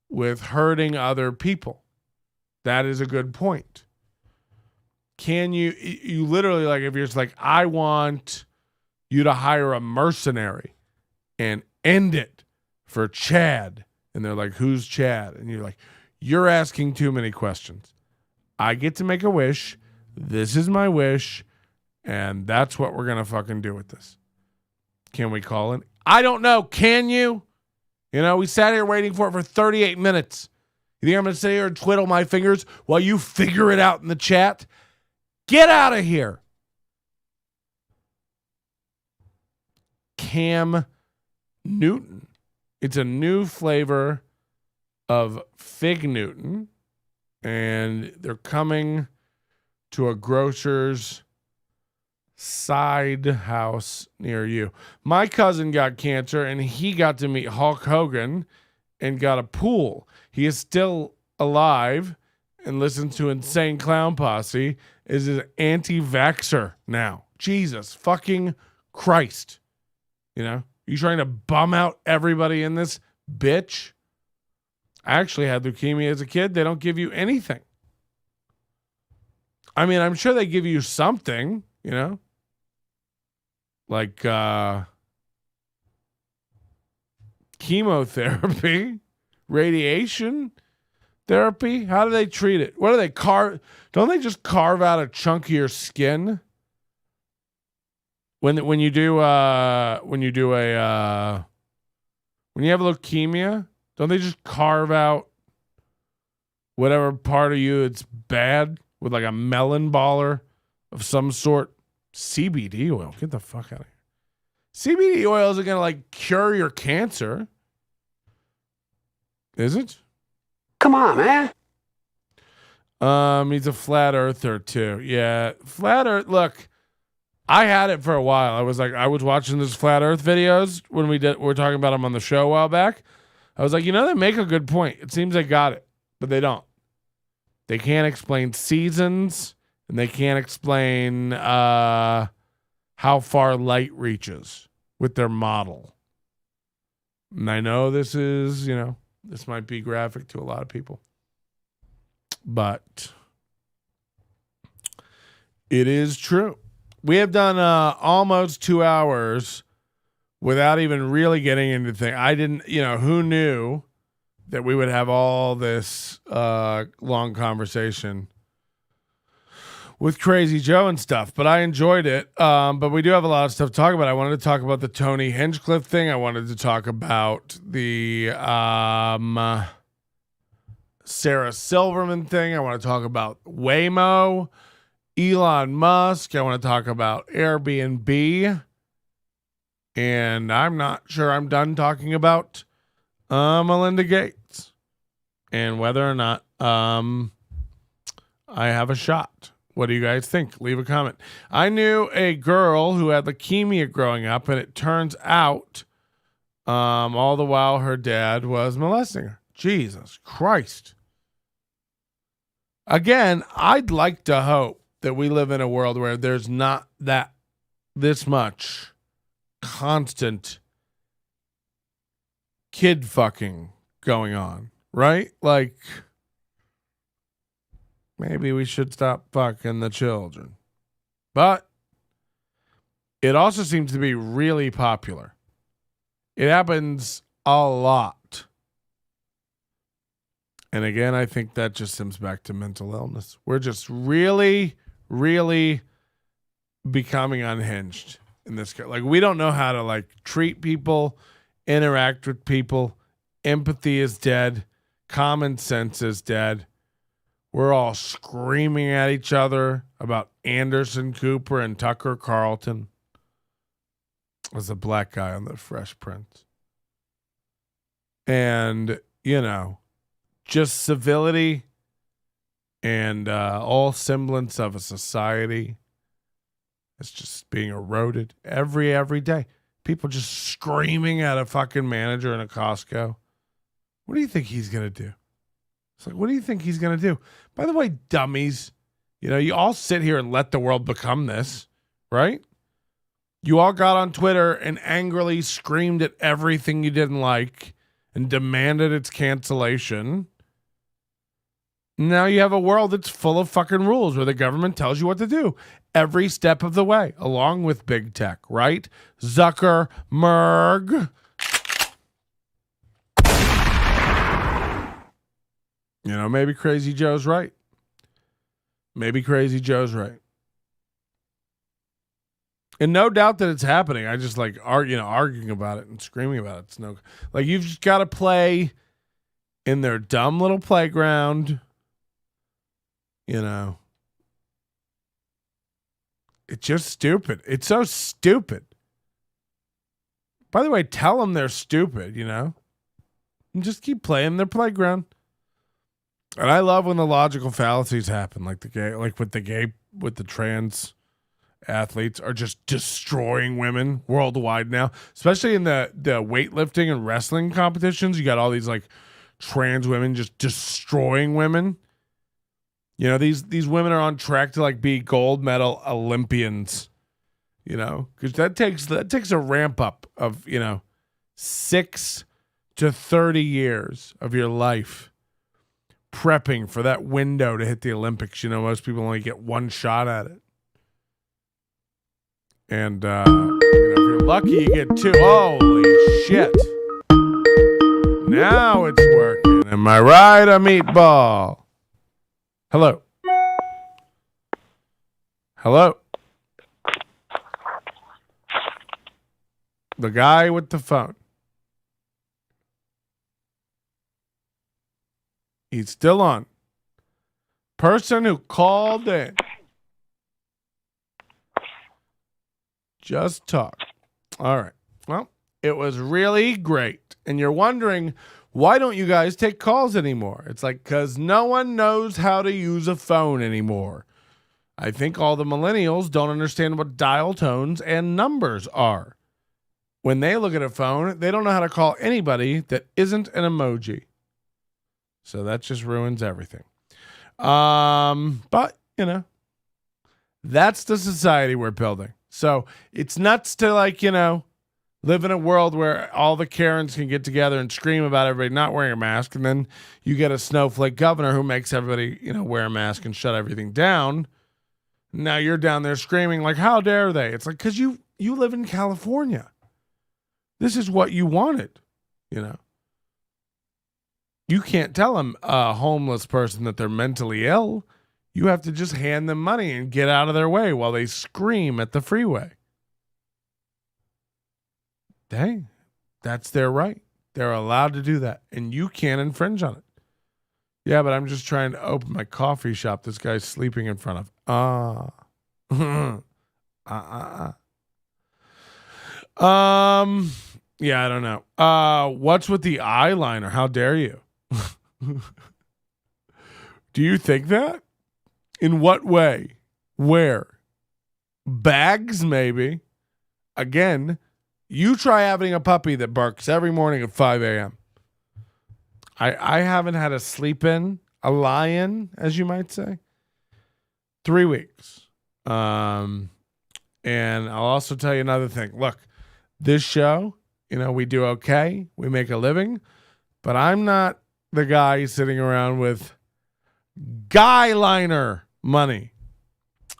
with hurting other people? That is a good point. Can you literally, like, if you're just like, I want you to hire a mercenary and end it for Chad. And they're like, who's Chad? And you're like, you're asking too many questions. I get to make a wish. This is my wish. And that's what we're going to fucking do with this. Can we call it? I don't know. Can you? We sat here waiting for it for 38 minutes. You think I'm going to sit here and twiddle my fingers while you figure it out in the chat? Get out of here. Cam Newton. It's a new flavor of Fig Newton. And they're coming to a grocer's side house near you. My cousin got cancer and he got to meet Hulk Hogan and got a pool. He is still alive and listens to Insane Clown Posse. Is an anti-vaxxer now. Jesus fucking Christ. You trying to bum out everybody in this bitch? I actually had leukemia as a kid. They don't give you anything. I mean, I'm sure they give you something, like chemotherapy, radiation therapy. How do they treat it? What do they carve? Don't they just carve out a chunk of your skin? When you have leukemia, don't they just carve out whatever part of you it's bad with like a melon baller of some sort? CBD oil. Get the fuck out of here. CBD oil isn't going to like cure your cancer. Is it? Come on, man. He's a flat earther too. Yeah. Flat earth. Look, I had it for a while. I was watching those flat earth videos when we were talking about them on the show a while back. I was like, they make a good point. It seems they got it, but they don't. They can't explain seasons. And they can't explain how far light reaches with their model. And I know this is, this might be graphic to a lot of people. But it is true. We have done almost 2 hours without even really getting into things. I didn't, who knew that we would have all this long conversation with Crazy Joe and stuff, but I enjoyed it. But we do have a lot of stuff to talk about. I wanted to talk about the Tony Hinchcliffe thing. I wanted to talk about the Sarah Silverman thing. I want to talk about Waymo, Elon Musk. I want to talk about Airbnb. And I'm not sure I'm done talking about Melinda Gates and whether or not I have a shot. What do you guys think? Leave a comment. I knew a girl who had leukemia growing up, and it turns out all the while her dad was molesting her. Jesus Christ. Again, I'd like to hope that we live in a world where there's not this much constant kid fucking going on, right? Like, maybe we should stop fucking the children. But it also seems to be really popular. It happens a lot. And again, I think that just stems back to mental illness. We're just really, really becoming unhinged in this. Like, we don't know how to like treat people, interact with people. Empathy is dead. Common sense is dead. We're all screaming at each other about Anderson Cooper and Tucker Carlton as a black guy on the Fresh Prince. And, you know, just civility and all semblance of a society is just being eroded every day. People just screaming at a fucking manager in a Costco. What do you think he's going to do? It's like, what do you think he's going to do? By the way, dummies, you know, you all sit here and let the world become this, right? You all got on Twitter and angrily screamed at everything you didn't like and demanded its cancellation. Now you have a world that's full of fucking rules where the government tells you what to do every step of the way, along with big tech, right? Zuckerberg. You know, maybe Crazy Joe's right. Maybe Crazy Joe's right. And no doubt that it's happening. I just like arguing about it and screaming about it. It's no, like, you've just got to play in their dumb little playground. You know, it's just stupid. It's so stupid. By the way, tell them they're stupid, you know, and just keep playing their playground. And I love when the logical fallacies happen, like with the trans athletes are just destroying women worldwide now, especially in the weightlifting and wrestling competitions. You got all these like trans women just destroying women. You know, these women are on track to like be gold medal Olympians, you know, because that takes a ramp up of, you know, 6 to 30 years of your life prepping for that window to hit the Olympics. You know, most people only get one shot at it. And, you know, if you're lucky, you get 2. Holy shit. Now it's working. Am I right, a meatball? Hello. Hello. The guy with the phone. He's still on. Person who called in. Just talk. All right. Well, it was really great. And you're wondering, why don't you guys take calls anymore? It's like, because no one knows how to use a phone anymore. I think all the millennials don't understand what dial tones and numbers are. When they look at a phone, they don't know how to call anybody that isn't an emoji. So that just ruins everything. But, you know, that's the society we're building. So it's nuts to, like, you know, live in a world where all the Karens can get together and scream about everybody not wearing a mask. And then you get a snowflake governor who makes everybody, you know, wear a mask and shut everything down. Now you're down there screaming like, how dare they? It's like, because you live in California. This is what you wanted, you know. You can't tell a homeless person that they're mentally ill. You have to just hand them money and get out of their way while they scream at the freeway. Hey, that's their right. They're allowed to do that, and you can't infringe on it. Yeah, but I'm just trying to open my coffee shop this guy's sleeping in front of. Yeah, I don't know. What's with the eyeliner? How dare you? Do you think that? In what way? Where? Bags, maybe. Again, you try having a puppy that barks every morning at 5 a.m. I haven't had a sleep in, a lie-in, as you might say, 3 weeks. And I'll also tell you another thing. Look, this show, you know, we do okay. We make a living. But I'm not the guy sitting around with guy liner money.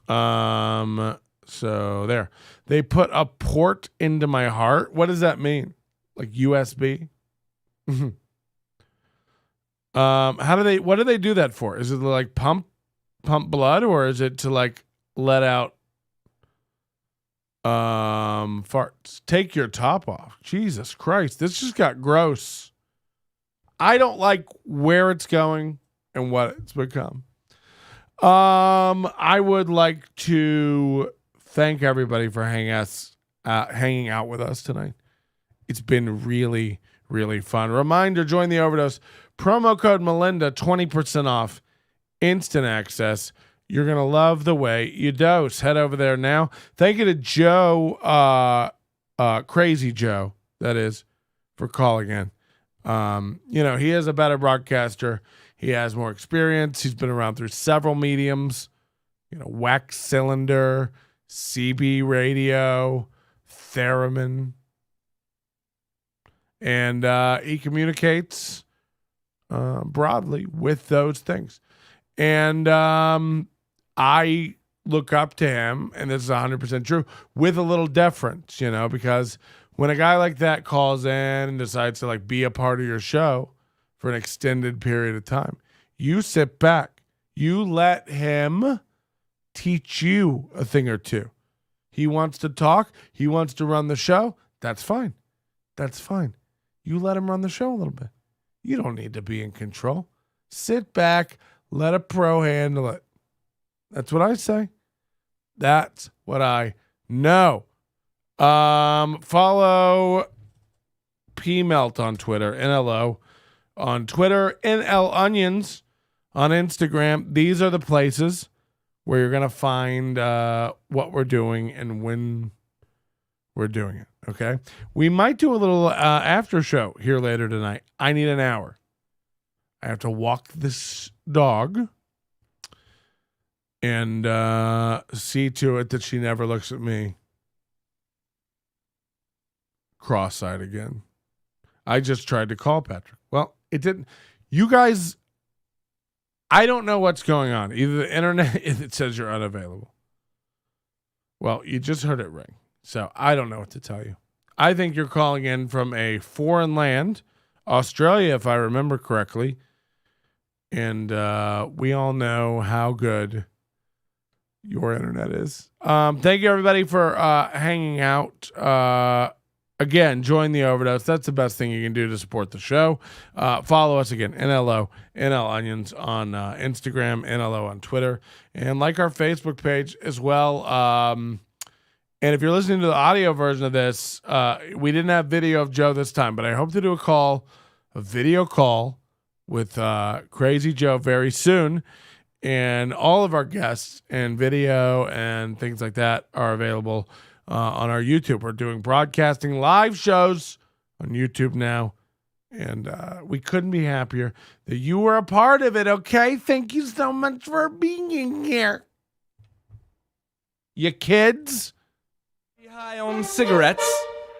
So there. They put a port into my heart. What does that mean? Like USB? What do they do that for? Is it like pump blood, or is it to like let out farts? Take your top off. Jesus Christ, this just got gross. I don't like where it's going and what it's become. I would like to thank everybody for hanging out with us tonight. It's been really, really fun. Reminder, join the Overdose. Promo code Melinda, 20% off, instant access. You're going to love the way you dose. Head over there now. Thank you to Joe, Crazy Joe, that is, for calling in. He is a better broadcaster. He has more experience. He's been around through several mediums, wax cylinder, CB radio, theremin. And he communicates broadly with those things. And I look up to him, and this is 100% true, with a little deference, because when a guy like that calls in and decides to like be a part of your show for an extended period of time, you sit back. You let him teach you a thing or two. He wants to talk. He wants to run the show. That's fine. That's fine. You let him run the show a little bit. You don't need to be in control. Sit back. Let a pro handle it. That's what I say. That's what I know. Follow P-Melt on Twitter, NLO on Twitter, NL Onions on Instagram. These are the places where you're going to find what we're doing and when we're doing it. Okay. We might do a little after show here later tonight. I need an hour. I have to walk this dog and see to it that she never looks at me cross-eyed again. I just tried to call Patrick. Well, it didn't. You guys, I don't know what's going on. Either the internet, it says you're unavailable. Well, you just heard it ring. So I don't know what to tell you. I think you're calling in from a foreign land, Australia, if I remember correctly. And we all know how good your internet is. Thank you, everybody, for hanging out. Again, join the Overdose. That's the best thing you can do to support the show. Follow us again, NLO, NL Onions on Instagram, NLO on Twitter, and like our Facebook page as well. And if you're listening to the audio version of this, we didn't have video of Joe this time, but I hope to do a video call with Crazy Joe very soon. And all of our guests and video and things like that are available on our YouTube. We're doing broadcasting live shows on YouTube now. And we couldn't be happier that you were a part of it, okay? Thank you so much for being here. You kids? High on cigarettes.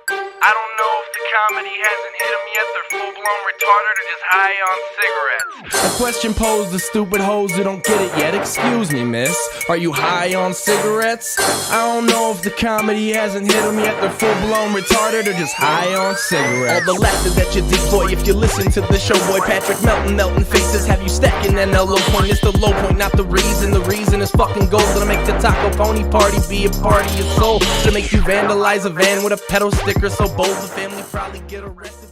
I don't know if the comedy hasn't hit them yet. They're full-blown retarded or just high on cigarettes. A question posed to stupid hoes who don't get it yet. Excuse me, miss. Are you high on cigarettes? I don't know if the comedy hasn't hit them yet. They're full-blown retarded or just high on cigarettes. All the laughter that you deploy if you listen to the show, boy. Patrick melting faces have you stacking NLO point. It's the low point, not the reason. The reason is fucking gold. Gonna make the taco pony party be a party of soul. To make you vandalize a van with a pedal sticker so bold the family probably get arrested.